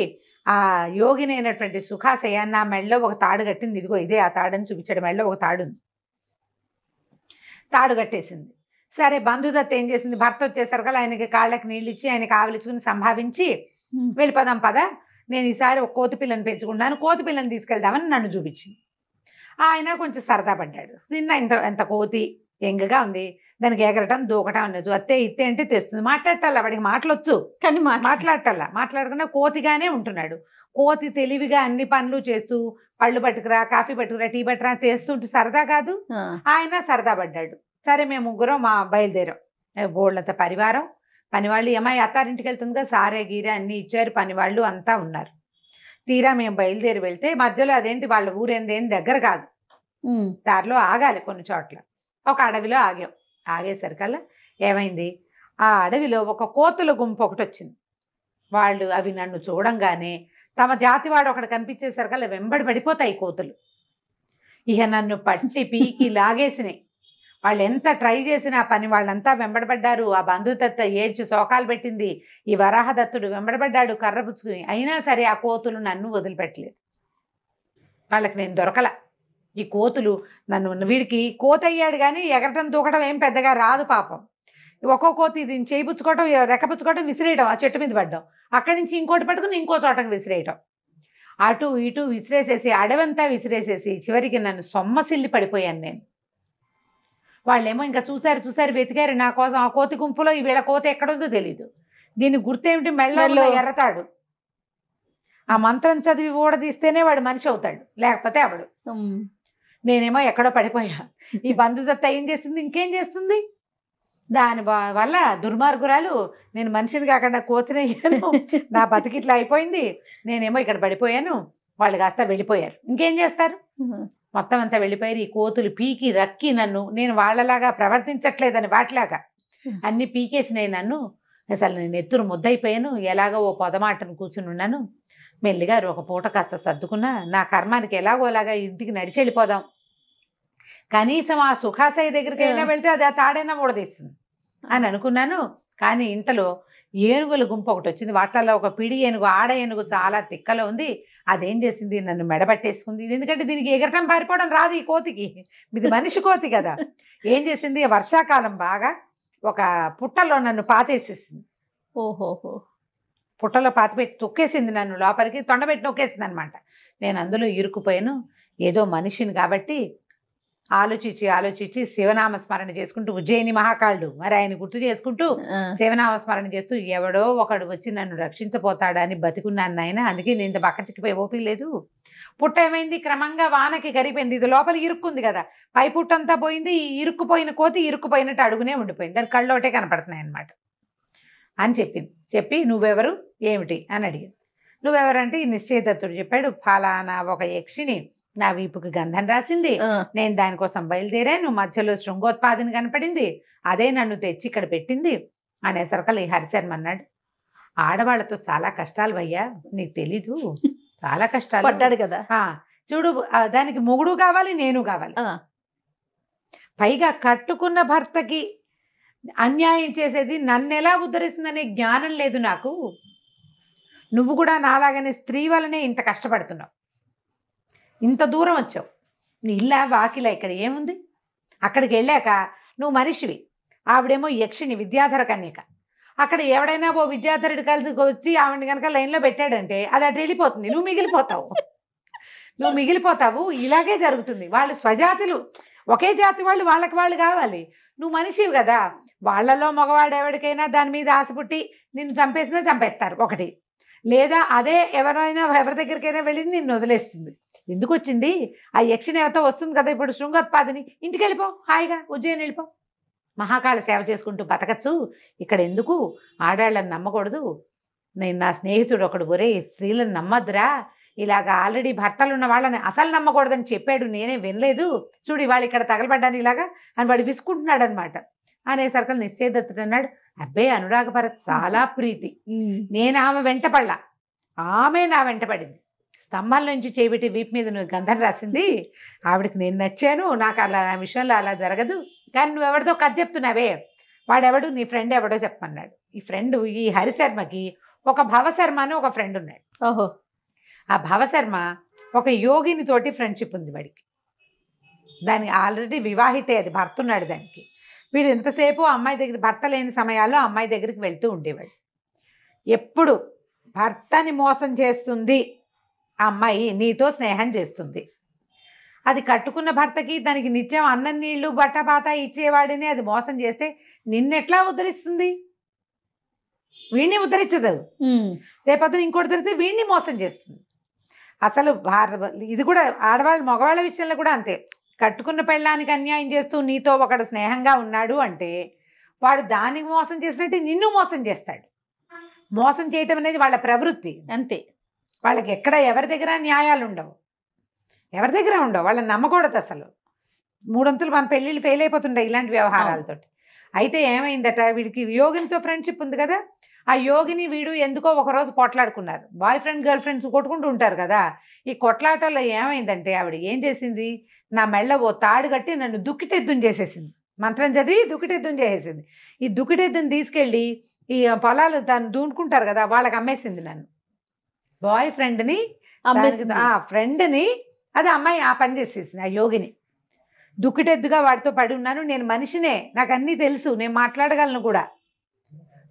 ఆ యోగిని అయినటువంటి సుఖాశయ నా మెళ్ళలో ఒక తాడు కట్టింది, ఇదిగో ఇదే ఆ తాడని చూపించాడు. మెళ్ళలో ఒక తాడు కట్టేసింది. సరే బంధుదత్త ఏం చేసింది, భర్త వచ్చేసరికి ఆయనకి కాళ్ళకి నీళ్ళు ఇచ్చి ఆయనకి ఆవలించుకుని సంభావించి వెళ్ళిపోదాం పద, నేను ఈసారి ఒక కోతి పిల్లని పెంచుకుంటాను, కోతి పిల్లని తీసుకెళ్దామని నన్ను చూపించింది. ఆయన కొంచెం సరదా పడ్డాడు. నిన్న ఎంత కోతి ఎంగగా ఉంది, దానికి ఎగరటం దూకటం అన్నది, అత్తే ఇత్తే అంటే తెస్తుంది, మాట్లాడటల్లా, వాడికి మాటలొచ్చు కానీ మాట్లాడటల్లా, మాట్లాడకుండా కోతిగానే ఉంటున్నాడు. కోతి తెలివిగా అన్ని పనులు చేస్తూ పళ్ళు పట్టుకురా, కాఫీ పట్టుకురా, టీ పట్టుకురా చేస్తుంటే సరదా కాదు. ఆయన సరదా పడ్డాడు. సరే మేము ముగ్గురం బయలుదేరాం. బోళ్ళంత పరివారం, పనివాళ్ళు. అమ్మాయి అత్తారింటికి వెళ్తుంది కదా, సారే గీరే అన్నీ ఇచ్చారు, పనివాళ్ళు అంతా ఉన్నారు. తీరా మేము బయలుదేరి వెళ్తే మధ్యలో అదేంటి వాళ్ళ ఊరేందేం దగ్గర కాదు, దారిలో ఆగాలి కొన్ని చోట్ల. ఒక అడవిలో ఆగాం. ఆగేసరికల్లా ఏమైంది, ఆ అడవిలో ఒక కోతుల గుంపు ఒకటి వచ్చింది. వాళ్ళు అవి నన్ను చూడంగానే తమ జాతివాడు ఒకటి కనిపించేసరికల్లా వెంబడి పడిపోతాయి కోతులు. ఇక నన్ను పట్టి పీకి లాగేసినాయి. వాళ్ళు ఎంత ట్రై చేసినా పని వాళ్ళంతా వెంబడబడ్డారు. ఆ బంధుదత్త ఏడ్చి శోకాలు పెట్టింది. ఈ వరాహదత్తుడు వెంబడబడ్డాడు కర్ర పుచ్చుకుని. అయినా సరే ఆ కోతులు నన్ను వదిలిపెట్టలేదు. వాళ్ళకి నేను దొరకల. ఈ కోతులు నన్ను, వీడికి కోత అయ్యాడు కానీ ఎగరటం దూకడం ఏం పెద్దగా రాదు పాపం. ఒక్కో కోతి దీన్ని చేయిపుచ్చుకోవటం, రెక్కపుచ్చుకోవటం, విసిరేయటం, ఆ చెట్టు మీద పడ్డాం. అక్కడి నుంచి ఇంకోటి పట్టుకుని ఇంకో చోటకి విసిరేయటం. అటు ఇటు విసిరేసేసి అడవంతా విసిరేసేసి చివరికి నన్ను సొమ్మసిల్లి పడిపోయాను నేను. వాళ్ళేమో ఇంకా చూశారు వెతికారు నా కోసం. ఆ కోతి గుంపులో ఈ వీళ్ళ కోత ఎక్కడుందో తెలీదు. దీని గుర్తేమిటి, మెళ్ళలో ఎర్రతాడు. ఆ మంత్రం చదివి ఊడదీస్తేనే వాడు మనిషి అవుతాడు, లేకపోతే అవడు. నేనేమో ఎక్కడో పడిపోయా. ఈ బంధుదత్త ఏం చేస్తుంది, ఇంకేం చేస్తుంది. దాని వల్ల దుర్మార్గురాలు నేను మనిషిని కాకుండా కోతినయ్యాను. నా బతికిట్లా అయిపోయింది. నేనేమో ఇక్కడ పడిపోయాను. వాళ్ళు కాస్త వెళ్ళిపోయారు. ఇంకేం చేస్తారు, మొత్తం అంతా వెళ్ళిపోయారు. ఈ కోతులు పీకి రక్కి నన్ను, నేను వాళ్ళలాగా ప్రవర్తించట్లేదని వాటిలాగా అన్నీ పీకేసినాయి నన్ను. అసలు నేను ఎత్తురు ముద్దయిపోయాను. ఎలాగో ఓ పొదమాటను కూర్చుని ఉన్నాను. మెల్లిగా ఒక పూట కాస్త సర్దుకున్నా. నా కర్మానికి ఎలాగో అలాగా ఇంటికి నడిచి వెళ్ళిపోదాం, కనీసం ఆ సుఖాశయ దగ్గరికి అయినా వెళ్తే అది ఆ తాడైనా ఊడదీస్తుంది అని అనుకున్నాను. కానీ ఇంతలో ఏనుగుల గుంపు ఒకటి వచ్చింది. వాటిల్లో ఒక పిడి ఏనుగు, ఆడ ఏనుగు చాలా తిక్కలో ఉంది. అదేం చేసింది, నన్ను మెడబట్టేసుకుంది. ఎందుకంటే దీనికి ఎగరటం పారిపోవడం రాదు ఈ కోతికి, ఇది మనిషి కోతి కదా. ఏం చేసింది, వర్షాకాలం బాగా ఒక పుట్టలో నన్ను పాతేసేసింది. ఓహోహో, పుట్టలో పాతిపెట్టి తొక్కేసింది నన్ను, లోపలికి తొండబెట్టి నొక్కేసింది అనమాట. నేను అందులో ఇరుక్కుపోయాను. ఏదో మనిషిని కాబట్టి ఆలోచించి శివనామ స్మరణ చేసుకుంటూ, ఉజ్జయిని మహాకాళుడు మరి ఆయన గుర్తు చేసుకుంటూ శివనామ స్మరణ చేస్తూ ఎవడో ఒకడు వచ్చి నన్ను రక్షించపోతాడని బతికున్నాను నాయన. అందుకే నేను ఇంత బక్కచిక్కిపోయి ఓపిక లేదు. పుట్ట ఏమైంది, క్రమంగా వానకి కరిగిపోయింది. ఇది లోపల ఇరుక్కుంది కదా, పై పుట్టంతా పోయింది. ఈ ఇరుక్కుపోయిన కోతి ఇరుక్కుపోయినట్టు అడుగునే ఉండిపోయింది. దాని కళ్ళు ఒకటే కనపడుతున్నాయి అనమాట అని చెప్పింది. చెప్పి నువ్వెవరు ఏమిటి అని అడిగింది. నువ్వెవరంటే ఈ నిశ్చయదత్తుడు చెప్పాడు, ఫలానా ఒక యక్షిని నా వీపుకి గంధం రాసింది, నేను దానికోసం బయలుదేరాను, మధ్యలో శృంగోత్పాదిని కనపడింది, అదే నన్ను తెచ్చి ఇక్కడ పెట్టింది అనేసరికల్ ఈ హరిశర్మ అన్నాడు, ఆడవాళ్లతో చాలా కష్టాలు భయ్యా, నీకు తెలీదు, చాలా కష్టాలు పడ్డాడు కదా. చూడు, దానికి మొగుడు కావాలి, నేను కావాలి. పైగా కట్టుకున్న భర్తకి అన్యాయం చేసేది నన్ను ఎలా ఉద్ధరిస్తుందనే జ్ఞానం లేదు నాకు. నువ్వు కూడా నాలాగానే స్త్రీ వల్లనే ఇంత కష్టపడుతున్నావు, ఇంత దూరం వచ్చావు. నీ ఇల్లా వాకిలా ఇక్కడ ఏముంది? అక్కడికి వెళ్ళాక నువ్వు మనిషివి, ఆవిడేమో యక్షిని, విద్యాధర కన్యక. అక్కడ ఎవడైనా ఓ విద్యాధరుడు కలిసి వచ్చి ఆవిడని కనుక లైన్లో పెట్టాడంటే అది అటు వెళ్ళిపోతుంది, నువ్వు మిగిలిపోతావు. ఇలాగే జరుగుతుంది. వాళ్ళు స్వజాతులు, ఒకే జాతి వాళ్ళు, వాళ్ళకి వాళ్ళు కావాలి. నువ్వు మనిషివి కదా. వాళ్ళలో మగవాడు ఎవరికైనా దాని మీద ఆశ పుట్టి నిన్ను చంపేసినా చంపేస్తారు ఒకటి, లేదా అదే ఎవరి దగ్గరికైనా వెళ్ళి నిన్ను వదిలేస్తుంది. ఎందుకు వచ్చింది ఆ యక్షిని, ఎవరితో వస్తుంది కదా ఇప్పుడు శృంగోత్పాదిని, ఇంటికి వెళ్ళిపో, హాయిగా ఉజ్జయిని వెళ్ళిపో, మహాకాళ సేవ చేసుకుంటూ బతకచ్చు. ఇక్కడ ఎందుకు ఆడాళ్ళని నమ్మకూడదు. నేను నా స్నేహితుడు ఒకడు, ఒరే స్త్రీలను నమ్మద్దురా, ఇలాగా ఆల్రెడీ భర్తలు ఉన్న వాళ్ళని అసలు నమ్మకూడదని చెప్పాడు, నేనే వినలేదు, చూడు వాళ్ళు ఇక్కడ తగలబడ్డాను ఇలాగా అని వాడు విసుకుంటున్నాడు అనమాట. అనేసరికి నిశ్చయదత్తుడు అన్నాడు, అబ్బే అనురాగభరత్ చాలా ప్రీతి, నేను ఆమె వెంటపడలా, ఆమె నా వెంటపడింది. స్తంభాల నుంచి చేపెట్టి వీపు మీద నువ్వు గంధం రాసింది, ఆవిడకి నేను నచ్చాను, నాకు అలా నా విషయంలో అలా జరగదు. కానీ నువ్వెవరిదో కథ చెప్తున్నావే, వాడెవడు, నీ ఫ్రెండ్ ఎవడో చెప్పమన్నాడు. ఈ ఫ్రెండ్, ఈ హరిశర్మకి ఒక భవశర్మ అని ఒక ఫ్రెండ్ ఉన్నాడు. ఓహో, ఆ భవశర్మ ఒక యోగిని తోటి ఫ్రెండ్షిప్ ఉంది వాడికి. దానికి ఆల్రెడీ వివాహితే, అది భర్త ఉన్నాడు దానికి. వీడు ఎంతసేపు అమ్మాయి దగ్గర, భర్త లేని సమయాల్లో అమ్మాయి దగ్గరికి వెళ్తూ ఉండేవాడు. ఎప్పుడు భర్తని మోసం చేస్తుంది ఆ అమ్మాయి, నీతో స్నేహం చేస్తుంది. అది కట్టుకున్న భర్తకి దానికి నిత్యం అన్నం నీళ్లు బట్టపాత ఇచ్చేవాడిని అది మోసం చేస్తే నిన్నెట్లా ఉద్ధరిస్తుంది? వీడిని ఉద్ధరించదు. రేపొద్దున ఇంకోటి దొరికితే వీడిని మోసం చేస్తుంది. అసలు ఇది కూడా ఆడవాళ్ళు మగవాళ్ళ విషయంలో కూడా అంతే. కట్టుకున్న పెళ్ళానికి అన్యాయం చేస్తూ నీతో ఒకడు స్నేహంగా ఉన్నాడు అంటే వాడు దానికి మోసం చేసినట్టు నిన్ను మోసం చేస్తాడు. మోసం చేయటం అనేది వాళ్ళ ప్రవృత్తి అంతే. వాళ్ళకి ఎక్కడ ఎవరి దగ్గర న్యాయాలు ఉండవు, ఎవరి దగ్గర ఉండవు. వాళ్ళని నమ్మకూడదు అసలు. 3 మన పెళ్ళిళ్ళు ఫెయిల్ అయిపోతుంటాయి ఇలాంటి వ్యవహారాలతో. అయితే ఏమైందట, వీడికి యోగినితో ఫ్రెండ్షిప్ ఉంది కదా, ఆ యోగిని వీడు ఎందుకో ఒకరోజు కొట్లాడుకున్నారు. బాయ్ ఫ్రెండ్ గర్ల్ ఫ్రెండ్స్ కొట్టుకుంటూ ఉంటారు కదా. ఈ కొట్లాటల్లో ఏమైందంటే ఆవిడ ఏం చేసింది, నా మెళ్ళ ఓ తాడు కట్టి నన్ను దుక్కిటెద్దుని చేసేసింది. మంత్రం చదివి దుక్కిటెద్దుని చేసేసింది. ఈ దుక్కిటెద్దుని తీసుకెళ్ళి ఈ పొలాలు దాన్ని దూనుకుంటారు కదా, వాళ్ళకి అమ్మేసింది నన్ను. బాయ్ ఫ్రెండ్ని ఫ్రెండ్ని అది అమ్మాయి ఆ పని చేసేసింది. ఆ యోగిని దుక్కిటెద్దుగా వాడితో పడి ఉన్నాను. నేను మనిషినే, నాకు అన్నీ తెలుసు, నేను మాట్లాడగలను కూడా,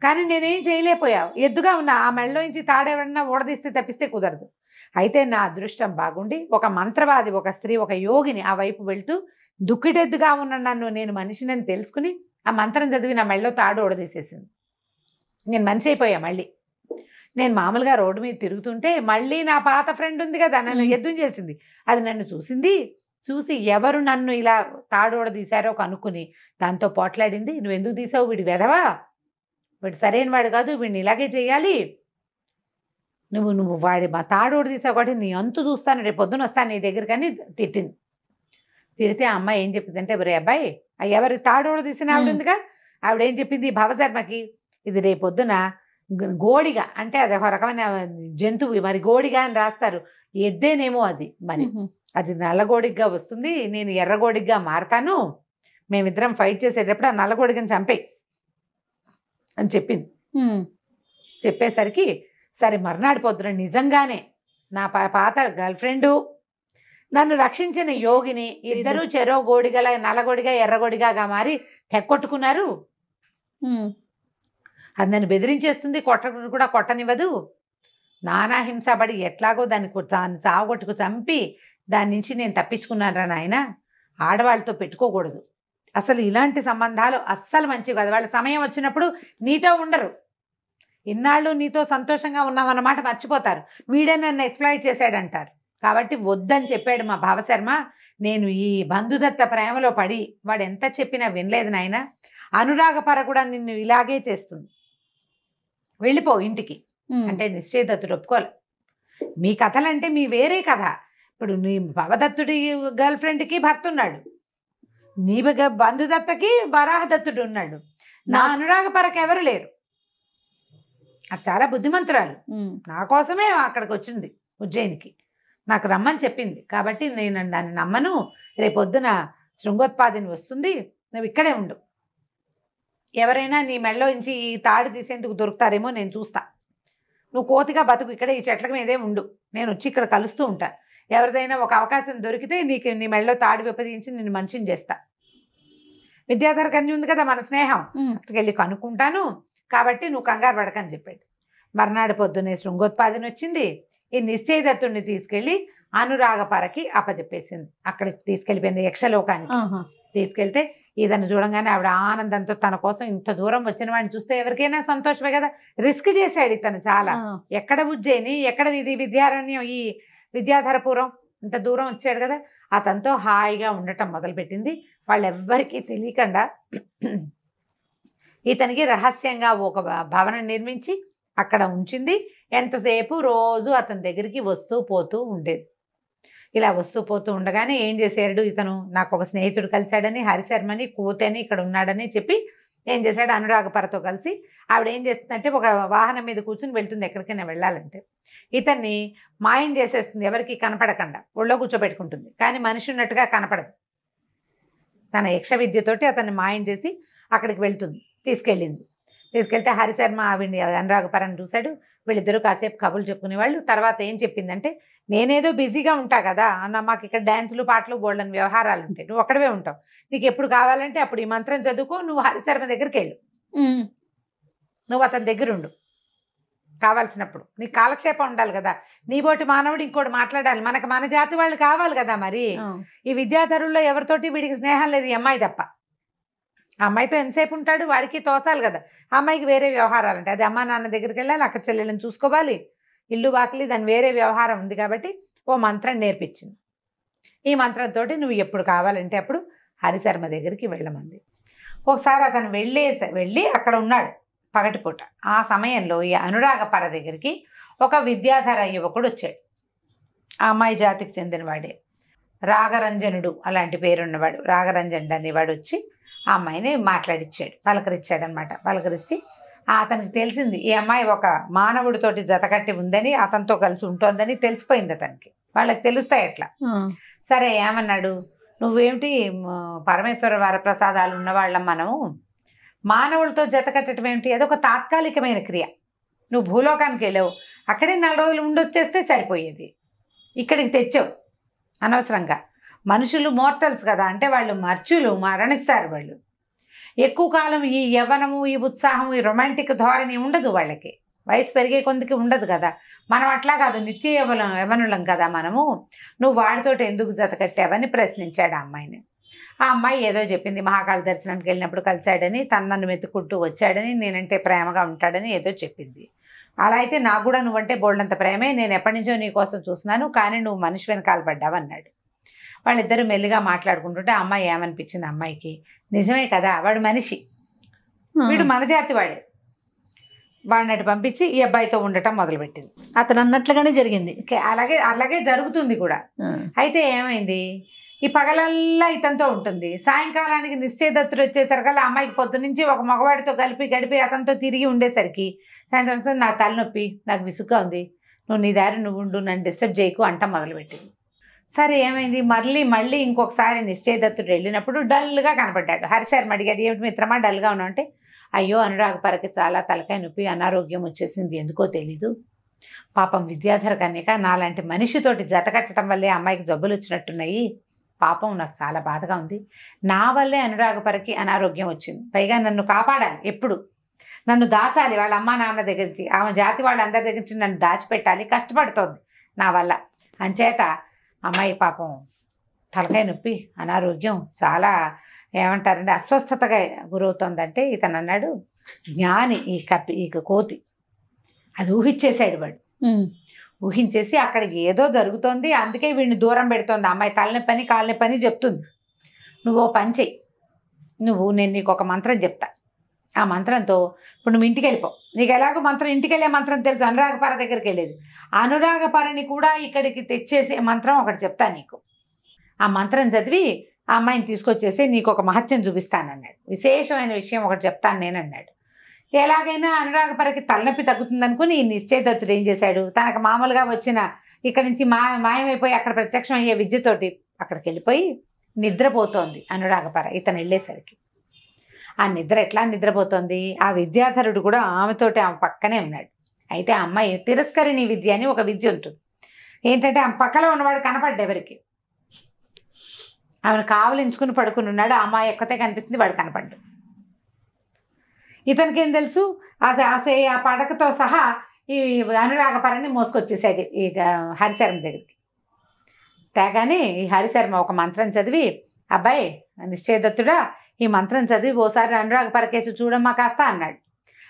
కానీ నేనేం చేయలేకపోయావు. ఎద్దుగా ఉన్నా ఆ మెళ్ళలోంచి తాడెవరన్నా ఓడదీస్తే తప్పిస్తే కుదరదు. అయితే నా అదృష్టం బాగుండి ఒక మంత్రవాది, ఒక స్త్రీ, ఒక యోగిని ఆ వైపు వెళ్తూ దుక్కిటెద్దుగా ఉన్న నన్ను నేను మనిషినని తెలుసుకుని ఆ మంత్రం చదివి నా మెళ్ళలో తాడు ఓడదీసేసింది. నేను మనిషి అయిపోయా. మళ్ళీ నేను మామూలుగా రోడ్డు మీద తిరుగుతుంటే మళ్ళీ నా పాత ఫ్రెండ్ ఉంది కదా, నన్ను ఎద్దుని చేసింది. అది నన్ను చూసింది. చూసి ఎవరు నన్ను ఇలా తాడోడ తీశారో కనుక్కుని దాంతో పోట్లాడింది. నువ్వు ఎందుకు తీసావు, వీడి వెధవా, వీడు సరైన వాడు కాదు, వీడిని ఇలాగే చేయాలి, నువ్వు వాడి మా తాడోడు తీసావు కాబట్టి నీ అంతు చూస్తాను, రేపు పొద్దున వస్తాను నీ దగ్గరికి అని తిట్టింది. తిడితే ఆ అమ్మాయి ఏం చెప్పిందంటే, ఎవరే అబ్బాయి ఎవరి తాడోడు తీసిన ఆవిడ ఉందిగా, ఆవిడ ఏం చెప్పింది భవశర్మకి, ఇది రేపొద్దున గోడిగా, అంటే అది ఒక రకమైన జంతువు, మరి గోడిగా అని రాస్తారు, ఎద్దేనేమో అది, మరి అది నల్లగోడిగా వస్తుంది, నేను ఎర్రగోడిగా మారతాను, మేమిద్దరం ఫైట్ చేసేటప్పుడు ఆ నల్లగోడిగని చంపేయి అని చెప్పింది. చెప్పేసరికి సరే మర్నాడు పొద్దున నిజంగానే నా పాత గర్ల్ ఫ్రెండు, నన్ను రక్షించిన యోగిని, ఇద్దరు చెరో గోడిగల, నల్లగోడిగా ఎర్రగోడిగా మారి తెక్కొట్టుకున్నారు. అది నన్ను బెదిరించేస్తుంది, కూడా కొట్టనివ్వదు. నానా హింసపడి ఎట్లాగో దాన్ని చావగొట్టుకు చంపి దాని నుంచి నేను తప్పించుకున్నాను నాయన. ఆడవాళ్ళతో పెట్టుకోకూడదు అసలు, ఇలాంటి సంబంధాలు అస్సలు మంచివి కాదు. వాళ్ళ సమయం వచ్చినప్పుడు నీతో ఉండరు, ఇన్నాళ్ళు నీతో సంతోషంగా ఉన్నామన్నమాట మర్చిపోతారు, వీడే నన్ను ఎక్స్ప్లాయిట్ చేశాడంటారు. కాబట్టి వద్దని చెప్పాడు మా భావశర్మ. నేను ఈ బంధుదత్త ప్రేమలో పడి వాడు ఎంత చెప్పినా వినలేదు నాయన. అనురాగపర కూడా నిన్ను ఇలాగే చేస్తుంది, వెళ్ళిపో ఇంటికి అంటే నిశ్చయదత్తుడు ఒప్పుకోలే. మీ కథలంటే మీ వేరే కథ. ఇప్పుడు నీ భవదత్తుడి గర్ల్ ఫ్రెండ్కి భర్త ఉన్నాడు, నీ బంధుదత్తకి వరాహదత్తుడు ఉన్నాడు, నా అనురాగపరకు ఎవరు లేరు. అది చాలా బుద్ధిమంతురాలు, నా కోసమే అక్కడికి వచ్చింది ఉజ్జయినికి, నాకు రమ్మని చెప్పింది. కాబట్టి నేను దాన్ని నమ్మను. రేపొద్దున శృంగోత్పాదిని వస్తుంది, నువ్వు ఇక్కడే ఉండు. ఎవరైనా నీ మెళ్ళలో నుంచి ఈ తాడు తీసేందుకు దొరుకుతారేమో నేను చూస్తా. నువ్వు కోతిగా బతుకు, ఇక్కడే ఈ చెట్ల మీదే ఉండు, నేను వచ్చి ఇక్కడ కలుస్తూ ఉంటా. ఎవరిదైనా ఒక అవకాశం దొరికితే నీ మెళ్ళలో తాడు విపదించి నిన్ను మనిషిని చేస్తా. విద్యాధర కన్య ఉంది కదా మన స్నేహం, అక్కడికి వెళ్ళి కనుక్కుంటాను, కాబట్టి నువ్వు కంగారు పడకని చెప్పాడు. మర్నాడు పొద్దున్నే శృంగోత్పాదిని వచ్చింది. ఈ నిశ్చయదత్తుడిని తీసుకెళ్ళి అనురాగపరకి అప్పచెప్పేసింది. అక్కడికి తీసుకెళ్ళిపోయింది, యక్షలోకానికి తీసుకెళ్తే ఇతను చూడంగానే ఆవిడ ఆనందంతో, తన కోసం ఇంత దూరం వచ్చిన వాడిని చూస్తే ఎవరికైనా సంతోషమే కదా. రిస్క్ చేశాడు ఇతను చాలా. ఎక్కడ ఉజ్జయిని, ఎక్కడ ఇది విద్యారణ్యం, ఈ విద్యాధరపురం, ఇంత దూరం వచ్చాడు కదా. అతనితో హాయిగా ఉండటం మొదలుపెట్టింది. వాళ్ళెవ్వరికీ తెలియకుండా ఇతనికి రహస్యంగా ఒక భవనం నిర్మించి అక్కడ ఉంచింది. ఎంతసేపు రోజు అతని దగ్గరికి వస్తూ పోతూ ఉండేది. ఇలా వస్తూ పోతూ ఉండగానే ఏం చేశాడు ఇతను, నాకు ఒక స్నేహితుడు కలిశాడని, హరిశర్మని, కోతని ఇక్కడ ఉన్నాడని చెప్పి ఏం చేశాడు, అనురాగపరతో కలిసి ఆవిడ ఏం చేస్తుందంటే ఒక వాహనం మీద కూర్చుని వెళ్తుంది ఎక్కడికైనా వెళ్ళాలంటే. ఇతన్ని మాయం చేసేస్తుంది, ఎవరికి కనపడకుండా ఒళ్ళో కూర్చోబెట్టుకుంటుంది, కానీ మనిషి ఉన్నట్టుగా కనపడదు. తన యక్ష విద్యతోటి అతన్ని మాయం చేసి అక్కడికి వెళ్తుంది, తీసుకెళ్తే హరిశర్మ ఆవిడ్ని అనురాగపరని చూశాడు. వీళ్ళిద్దరూ కాసేపు కబుర్లు చెప్పుకునేవాళ్ళు. తర్వాత ఏం చెప్పిందంటే, నేనేదో బిజీగా ఉంటా కదా అన్న, మాకు ఇక్కడ డ్యాన్సులు పాటలు బోల్డని వ్యవహారాలు ఉంటాయి, నువ్వు ఒక్కడవే ఉంటావు, నీకు ఎప్పుడు కావాలంటే అప్పుడు ఈ మంత్రం చదువుకో, నువ్వు హరిశర్మ దగ్గరికి వెళ్ళు, నువ్వు అతని దగ్గర ఉండు, కావాల్సినప్పుడు నీకు కాలక్షేపం ఉండాలి కదా, నీ బోటి మానవుడు ఇంకోటి మాట్లాడాలి, మనకు మన జాతి వాళ్ళు కావాలి కదా. మరి ఈ విద్యాధరుల్లో ఎవరితోటి వీడికి స్నేహం లేదు, ఈ అమ్మాయి తప్ప. ఆ అమ్మాయితో ఎంతసేపు ఉంటాడు, వాడికి తోచాలి కదా. ఆ అమ్మాయికి వేరే వ్యవహారాలు ఉంటాయి. అది అమ్మా నాన్న దగ్గరికి వెళ్ళాలి, అక్క చెల్లెళ్ళని చూసుకోవాలి, ఇల్లు వాకిలి, దాని వేరే వ్యవహారం ఉంది. కాబట్టి ఓ మంత్రం నేర్పించింది. ఈ మంత్రంతో నువ్వు ఎప్పుడు కావాలంటే అప్పుడు హరిశర్మ దగ్గరికి వెళ్ళమంది. ఒకసారి అతను వెళ్ళి అక్కడ ఉన్నాడు పగటిపూట. ఆ సమయంలో ఈ అనురాగపర దగ్గరికి ఒక విద్యాధర యువకుడు వచ్చాడు. ఆ అమ్మాయి జాతికి చెందినవాడే, రాగరంజనుడు అలాంటి పేరున్నవాడు, రాగరంజనుడు అనేవాడు వచ్చి ఆ అమ్మాయిని మాట్లాడిచ్చాడు, పలకరించాడు అనమాట. పలకరిస్తే అతనికి తెలిసింది ఈ అమ్మాయి ఒక మానవుడితోటి జతకట్టి ఉందని, అతనితో కలిసి ఉంటోందని తెలిసిపోయింది అతనికి. వాళ్ళకి తెలుస్తాయి అట్లా. సరే ఏమన్నాడు, నువ్వేమిటి పరమేశ్వర వరప్రసాదాలు ఉన్నవాళ్ళం మనము, మానవులతో జతకట్టడం ఏమిటి, అదొక తాత్కాలికమైన క్రియ. నువ్వు భూలోకానికి వెళ్ళావు, అక్కడే 4 రోజులు ఉండొచ్చేస్తే సరిపోయేది. ఇక్కడికి తెచ్చావు అనవసరంగా. మనుషులు మోర్టల్స్ కదా, అంటే వాళ్ళు మరణిస్తారు. వాళ్ళు ఎక్కువ కాలం ఈ యవ్వనము, ఈ ఉత్సాహం, ఈ రొమాంటిక్ ధోరణి ఉండదు వాళ్ళకి. వయసు పెరిగే కొందికి ఉండదు కదా. మనం అట్లా కాదు, నిత్య యవ్వనులం కదా మనము. నువ్వు వాడితోటి ఎందుకు జత కట్టావని ప్రశ్నించాడు ఆ అమ్మాయిని. ఆ అమ్మాయి ఏదో చెప్పింది, మహాకాళ దర్శనానికి వెళ్ళినప్పుడు కలిశాడని, నన్ను వెతుక్కుంటూ వచ్చాడని, నేనంటే ప్రేమగా ఉంటాడని ఏదో చెప్పింది. అలా అయితే నాకు కూడా నువ్వంటే బోల్డంత ప్రేమే, నేను ఎప్పటి నుంచో నీ కోసం చూస్తున్నాను, కానీ నువ్వు మనిషి వెనకాల పడ్డావు అన్నాడు. వాళ్ళిద్దరూ మెల్లిగా మాట్లాడుకుంటుంటే అమ్మాయి ఏమనిపించింది, అమ్మాయికి నిజమే కదా, వాడు మనిషి, వీడు మన జాతి వాడే. వాడినట్టు పంపించి ఈ అబ్బాయితో ఉండటం మొదలుపెట్టింది. అతను అన్నట్లుగానే జరిగింది. అలాగే జరుగుతుంది కూడా. అయితే ఏమైంది, ఈ పగలల్లా ఇతనితో ఉంటుంది. సాయంకాలానికి నిశ్చయదత్తుడు వచ్చేసరికల్లా అమ్మాయికి పొద్దునుంచి ఒక మగవాడితో గడిపి అతనితో తిరిగి ఉండేసరికి సాయంత్రం నాకు తలనొప్పి, నాకు విసుగ్గా ఉంది, నువ్వు నీ దారి నువ్వు ఉండు, నన్ను డిస్టర్బ్ చేయకు అంట మొదలుపెట్టింది. సరే ఏమైంది, మళ్ళీ ఇంకొకసారి నిశ్చయదత్తుడు వెళ్ళినప్పుడు డల్గా కనపడ్డాడు. హరిశర్మ అడిగాడు, ఏమిటి మిత్రమా డల్గా ఉన్నావు అంటే, అయ్యో అనురాగపరకి చాలా తలకాయ నొప్పి, అనారోగ్యం వచ్చేసింది, ఎందుకో తెలీదు. పాపం విద్యాధర కన్యక నాలాంటి మనిషితోటి జత కట్టడం వల్లే అమ్మాయికి జబ్బులు వచ్చినట్టున్నాయి, పాపం నాకు చాలా బాధగా ఉంది. నా వల్లే అనురాగపరకి అనారోగ్యం వచ్చింది, పైగా నన్ను కాపాడాలి, ఎప్పుడు నన్ను దాచాలి, వాళ్ళ అమ్మా నాన్న దగ్గర నుంచి, ఆమె జాతి వాళ్ళందరి దగ్గర నుంచి నన్ను దాచిపెట్టాలి, కష్టపడుతోంది నా వల్ల. అంచేత అమ్మాయి పాపం తలకాయ నొప్పి, అనారోగ్యం, చాలా ఏమంటారంటే అస్వస్థతగా గురవుతోందంటే ఇతను అన్నాడు, జ్ఞాని ఈ కోతి అది ఊహించేసాడు. వాడు ఊహించేసి అక్కడికి ఏదో జరుగుతోంది, అందుకే వీడిని దూరం పెడుతోంది. అమ్మాయి తలనొప్పని కాళ్ళనొప్పని చెప్తుంది. నువ్వు ఓ పని చెయ్యి, నేను నీకు ఒక మంత్రం చెప్తా, ఆ మంత్రంతో ఇప్పుడు నువ్వు ఇంటికి వెళ్ళిపో. నీకు ఎలాగో మంత్రం, ఇంటికి వెళ్ళే మంత్రం తెలుసు, అనురాగపర దగ్గరికి వెళ్ళేది. అనురాగపరని కూడా ఇక్కడికి తెచ్చేసే మంత్రం ఒకటి చెప్తా నీకు. ఆ మంత్రం చదివి ఆ అమ్మాయిని తీసుకొచ్చేసి నీకు ఒక మహత్యం చూపిస్తానన్నాడు. విశేషమైన విషయం ఒకటి చెప్తాను నేను అన్నాడు. ఎలాగైనా అనురాగపరకి తలనొప్పి తగ్గుతుంది అనుకుని ఈ నిశ్చయదత్తుడు ఏం చేశాడు, తనకు మామూలుగా వచ్చిన ఇక్కడి నుంచి మాయమైపోయి అక్కడ ప్రత్యక్షం అయ్యే విద్యతోటి అక్కడికి వెళ్ళిపోయి నిద్రపోతోంది అనురాగపర. ఇతను వెళ్ళేసరికి ఆ నిద్ర ఎట్లా నిద్రపోతోంది, ఆ విద్యాధరుడు కూడా ఆమెతోటి ఆమె పక్కనే ఉన్నాడు. అయితే ఆ అమ్మాయి తిరస్కరిణి విద్య అని ఒక విద్య ఉంటుంది. ఏంటంటే ఆమె పక్కలో ఉన్నవాడు కనపడ్డు ఎవరికి, ఆమెను కావలించుకుని పడుకుని ఉన్నాడు. ఆ అమ్మాయి ఎక్కతే కనిపిస్తుంది, వాడు కనపడ్డు. ఇతనికి ఏం తెలుసు, ఆ పడకతో సహా ఈ అనురాగపరని మోసుకొచ్చేసాడు ఈ హరిశర్మ దగ్గరికి. తేగానే ఈ హరిశర్మ ఒక మంత్రం చదివి, అబ్బాయి నిశ్చయదత్తుడా ఈ మంత్రం చదివి ఓసారి అనురాగపరకేసి చూడమ్మా కాస్త అన్నాడు.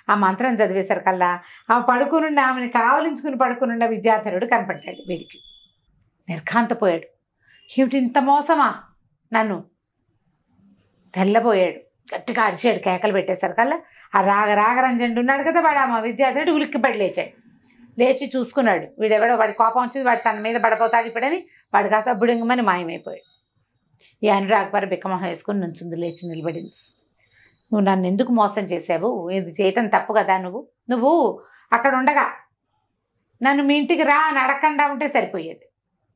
ఆ మంత్రం చదివేసరికల్లా ఆమె పడుకునుండి, ఆమెను కావలించుకుని పడుకునున్న విద్యాధరుడు కనపడ్డాడు. వీడికి నిర్ఘాంతపోయాడు, ఏమిటి ఇంత మోసమా నన్ను, తెల్లబోయాడు, గట్టిగా అరిచాడు, కేకలు పెట్టేసరికల్లా ఆ రాగరంజనుడు ఉన్నాడు కదా వాడు, ఆ విద్యాధరుడు ఉలిక్కిపడి లేచాడు. లేచి చూసుకున్నాడు, వీడెవడో, వాడి కోపం వచ్చింది, వాడు తన మీద పడిపోతాడు ఇప్పుడని వాడు కాస్త బుడింగమని మాయమైపోయాడు. ఈ అనురాగపర బిక్కమొహం వేసుకుని నుంచుంది, లేచి నిలబడింది. నువ్వు నన్ను ఎందుకు మోసం చేసావు, ఇది చేయటం తప్పు కదా, నువ్వు అక్కడ ఉండగా నన్ను మీ ఇంటికి రా అని అడగకుండా ఉంటే సరిపోయేది.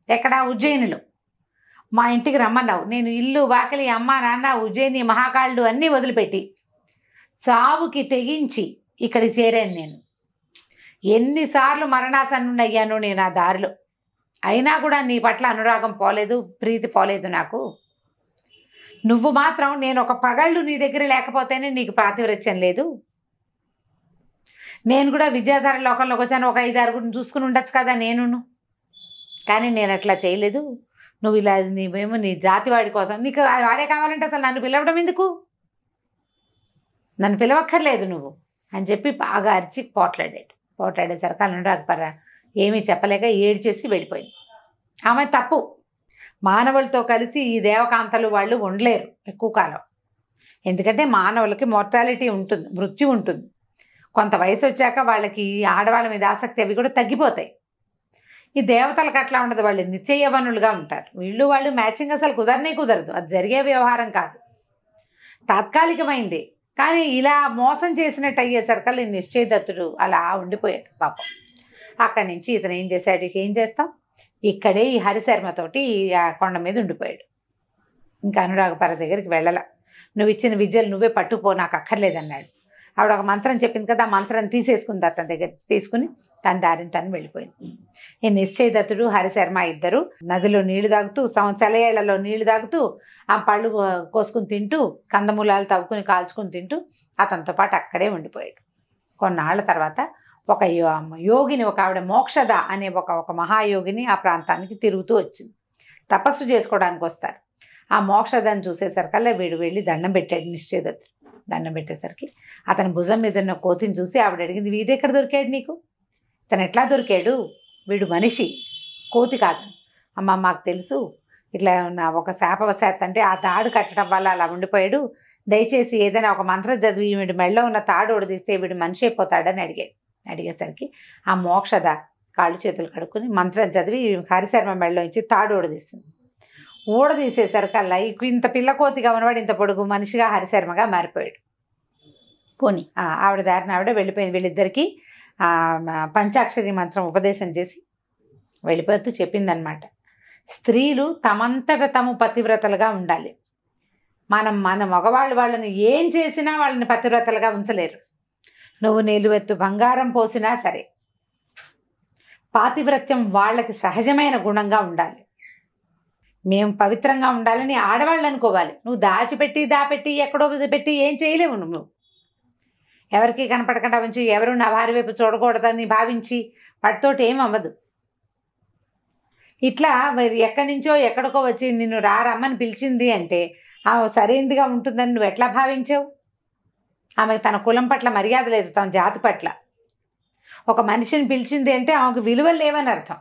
ఎక్కడ, ఉజ్జయినిలో మా ఇంటికి రమ్మన్నావు. నేను ఇల్లు వాకిలి, అమ్మ నాన్న, ఉజ్జయిని, మహాకాళుడు అన్నీ వదిలిపెట్టి చావుకి తెగించి ఇక్కడికి చేరాను. నేను ఎన్నిసార్లు మరణాసన్నుడయ్యాను నేను ఆ దారిలో, అయినా కూడా నీ పట్ల అనురాగం పోలేదు, ప్రీతి పోలేదు నాకు. నువ్వు మాత్రం నేను ఒక పగళ్ళు నీ దగ్గర లేకపోతేనే నీకు ప్రాతివృత్యం లేదు. నేను కూడా విద్యాధర లోకంలోకి వచ్చాను, ఒక 5-6 చూసుకుని ఉండొచ్చు కదా నేను, కానీ నేను అట్లా చేయలేదు. నువ్వు ఇలా నీవేమో నీ జాతి వాడి కోసం, నీకు వాడే కావాలంటే అసలు నన్ను పిలవడం ఎందుకు, నన్ను పిలవక్కర్లేదు నువ్వు అని చెప్పి బాగా అరిచి పోట్లాడేసరికి అనురాగపర ఏమీ చెప్పలేక ఏడ్చేసి వెళ్ళిపోయింది. ఆమె తప్పు. మానవులతో కలిసి ఈ దేవకాంతలు వాళ్ళు ఉండలేరు ఎక్కువ కాలం. ఎందుకంటే మానవులకి మోర్టాలిటీ ఉంటుంది, మృత్యు ఉంటుంది. కొంత వయసు వచ్చాక వాళ్ళకి ఆడవాళ్ళ మీద ఆసక్తి అవి కూడా తగ్గిపోతాయి. ఈ దేవతలకు అట్లా ఉండదు, వాళ్ళు నిత్య యవ్వనులుగా ఉంటారు. వాళ్ళు మ్యాచింగ్ అసలు కుదరదు, అది జరిగే వ్యవహారం కాదు, తాత్కాలికమైంది. కానీ ఇలా మోసం చేసినట్టు అయ్యేసరికల్లా నిశ్చయదత్తుడు అలా ఉండిపోయాడు పాపం. అక్కడి నుంచి ఇతను ఏం చేశాడు, ఏం చేస్తాం, ఇక్కడే ఈ హరిశర్మతోటి ఆ కొండ మీద ఉండిపోయాడు. ఇంకా అనురాగపర దగ్గరికి వెళ్ళాల. నువ్వు ఇచ్చిన విద్యలు నువ్వే పట్టుపో, నాకు అక్కర్లేదన్నాడు. ఆవిడ ఒక మంత్రం చెప్పింది కదా, ఆ మంత్రం తీసేసుకుంది అతని దగ్గర, తీసుకుని తన దారిని తను వెళ్ళిపోయింది. ఈ నిశ్చయదత్తుడు హరిశర్మ ఇద్దరు నదిలో నీళ్లు తాగుతూ, సెలయేళ్లలో నీళ్లు తాగుతూ, ఆ పళ్ళు కోసుకుని తింటూ, కందమూలాలు తవ్వుకుని కాల్చుకుని తింటూ అతనితో పాటు అక్కడే ఉండిపోయాడు. కొన్నాళ్ల తర్వాత ఒక యోగిని, ఒక ఆవిడ మోక్షద అనే ఒక మహాయోగిని ఆ ప్రాంతానికి తిరుగుతూ వచ్చింది. తపస్సు చేసుకోవడానికి వస్తారు. ఆ మోక్షదాన్ని చూసేసరికల్లా వీడు వెళ్ళి దండం పెట్టాడు నిశ్చయదత్తుడు. దండం పెట్టేసరికి అతని భుజం మీద ఉన్న కోతిని చూసి ఆవిడ అడిగింది, వీడు ఎక్కడ దొరికాడు నీకు, ఇతను ఎట్లా దొరికాడు, వీడు మనిషి కోతి కాదు. అమ్మ మాకు తెలుసు, ఇట్లా నా ఒక శాపవశాత్ అంటే ఆ తాడు కట్టడం వల్ల అలా ఉండిపోయాడు, దయచేసి ఏదైనా ఒక మంత్రం చదివి వీడి మెళ్ళో ఉన్న తాడు ఒడదీస్తే వీడు మనిషి అయిపోతాడని అడిగేసరికి ఆ మోక్షద కాళ్ళు చేతులు కడుక్కుని మంత్రం చదివి హరిశర్మ మెళ్ళలో నుంచి తాడు ఊడదీస్తుంది. ఊడదీసేసరికల్లా ఇంత పిల్లకోతిగా ఉన్నవాడు ఇంత పొడుగు మనిషిగా హరిశర్మగా మారిపోయాడు. పోనీ ఆవిడ దారిని ఆవిడ వెళ్ళిపోయింది. వీళ్ళిద్దరికీ పంచాక్షరి మంత్రం ఉపదేశం చేసి వెళ్ళిపోతూ చెప్పిందనమాట, స్త్రీలు తమంతట తాము పతివ్రతలుగా ఉండాలి. మన మగవాళ్ళు వాళ్ళని ఏం చేసినా వాళ్ళని పతివ్రతలుగా ఉంచలేరు. నువ్వు నిలువెత్తు బంగారం పోసినా సరే పాతివ్రత్యం వాళ్ళకి సహజమైన గుణంగా ఉండాలి. మేము పవిత్రంగా ఉండాలని ఆడవాళ్ళు అనుకోవాలి. నువ్వు దాపెట్టి ఎక్కడో పెట్టి ఏం చేయలేవు. నువ్వు ఎవరికి కనపడకుండా ఉంచి ఎవరు నా భార్య వైపు చూడకూడదని భావించి వాటితోటి ఏం అవ్వదు. ఇట్లా మరి ఎక్కడి నుంచో ఎక్కడికో వచ్చి నిన్ను రమ్మని పిలిచింది అంటే సరైనదిగా ఉంటుందని నువ్వు ఎట్లా భావించావు? ఆమెకు తన కులం పట్ల మర్యాద లేదు, తన జాతి పట్ల. ఒక మనిషిని పిలిచింది అంటే ఆమెకు విలువలు లేవని అర్థం.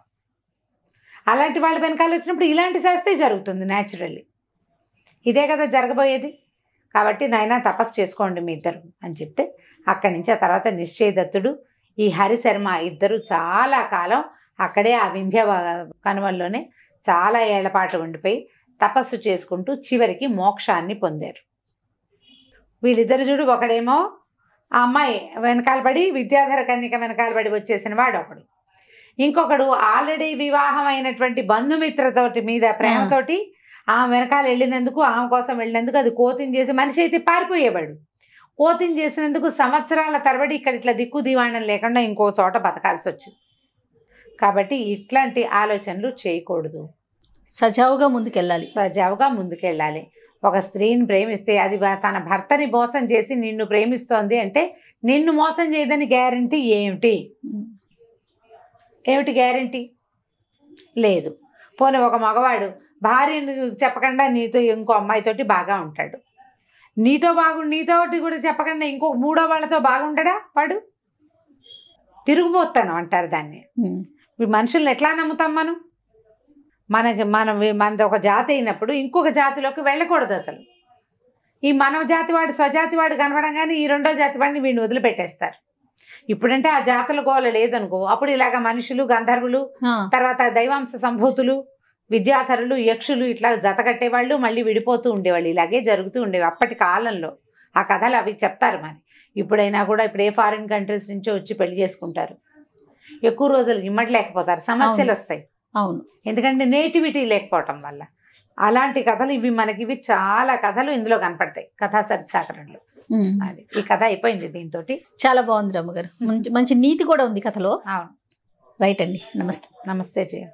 అలాంటి వాళ్ళ వెనకాల వచ్చినప్పుడు ఇలాంటి శాస్తే జరుగుతుంది న్యాచురల్లీ. ఇదే కదా జరగబోయేది. కాబట్టి నాయనా తపస్సు చేసుకోండి మీ ఇద్దరు అని చెప్తే అక్కడి నుంచి ఆ తర్వాత నిశ్చయదత్తుడు ఈ హరిశర్మ ఇద్దరు చాలా కాలం అక్కడే ఆ వింధ్య కనుమల్లోనే చాలా ఏళ్ల పాటు ఉండిపోయి తపస్సు చేసుకుంటూ చివరికి మోక్షాన్ని పొందారు. వీళ్ళిద్దరు చూడు, ఒకడేమో ఆ అమ్మాయి వెనకాలబడి విద్యాధర కన్యక వెనకాలబడి వచ్చేసిన వాడు ఒకడు, ఇంకొకడు ఆల్రెడీ వివాహం అయినటువంటి బంధుమిత్రతోటి మీద ప్రేమతోటి ఆమె వెనకాల వెళ్ళినందుకు, ఆమె కోసం వెళ్ళినందుకు అది కోతిని చేసి మనిషి అయితే పారిపోయేవాడు. కోతిని చేసినందుకు సంవత్సరాల తరబడి ఇక్కడ ఇట్లా దిక్కు దివాణం లేకుండా ఇంకో చోట బతకాల్సి వచ్చింది. కాబట్టి ఇట్లాంటి ఆలోచనలు చేయకూడదు. సజావుగా ముందుకెళ్ళాలి. ఒక స్త్రీని ప్రేమిస్తే అది తన భర్తని మోసం చేసి నిన్ను ప్రేమిస్తోంది అంటే నిన్ను మోసం చేయదని గ్యారంటీ ఏమిటి గ్యారంటీ లేదు. పోనీ ఒక మగవాడు భార్యను చెప్పకుండా నీతో ఇంకో అమ్మాయితోటి బాగా ఉంటాడు, నీతోటి కూడా చెప్పకుండా ఇంకో మూడో వాళ్ళతో బాగుంటాడా? వాడు తిరుగుబోతాను అంటారు దాన్ని. మనుషుల్ని ఎట్లా నమ్ముతాం మనం? మనది ఒక జాతి అయినప్పుడు ఇంకొక జాతిలోకి వెళ్ళకూడదు అసలు. ఈ మనవ జాతి వాడు స్వజాతి వాడు కనపడంగానే ఈ రెండో జాతి వాడిని వీడిని వదిలిపెట్టేస్తారు. ఇప్పుడంటే ఆ జాతుల గోల లేదనుకో, అప్పుడు ఇలాగ మనుషులు, గంధర్వులు, తర్వాత దైవాంశ సంభూతులు, విద్యాధరులు, యక్షులు ఇట్లా జత కట్టేవాళ్ళు, మళ్ళీ విడిపోతూ ఉండేవాళ్ళు. ఇలాగే జరుగుతూ ఉండేవి అప్పటి కాలంలో. ఆ కథలు అవి చెప్తారు. మరి ఇప్పుడైనా కూడా ఇప్పుడు ఏ ఫారిన్ కంట్రీస్ నుంచో వచ్చి పెళ్లి చేసుకుంటారు. ఎక్కువ రోజులు ఇమ్మట్లేకపోతారు, సమస్యలు వస్తాయి. అవును, ఎందుకంటే నేటివిటీ లేకపోవటం వల్ల. అలాంటి కథలు ఇవి చాలా కథలు ఇందులో కనపడతాయి కథా సరిసాకరణలో. అది ఈ కథ అయిపోయింది దీంతో. చాలా బాగుంది రమ్మగారు, మంచి నీతి కూడా ఉంది కథలో. అవును, రైట్ అండి. నమస్తే. నమస్తే జయ.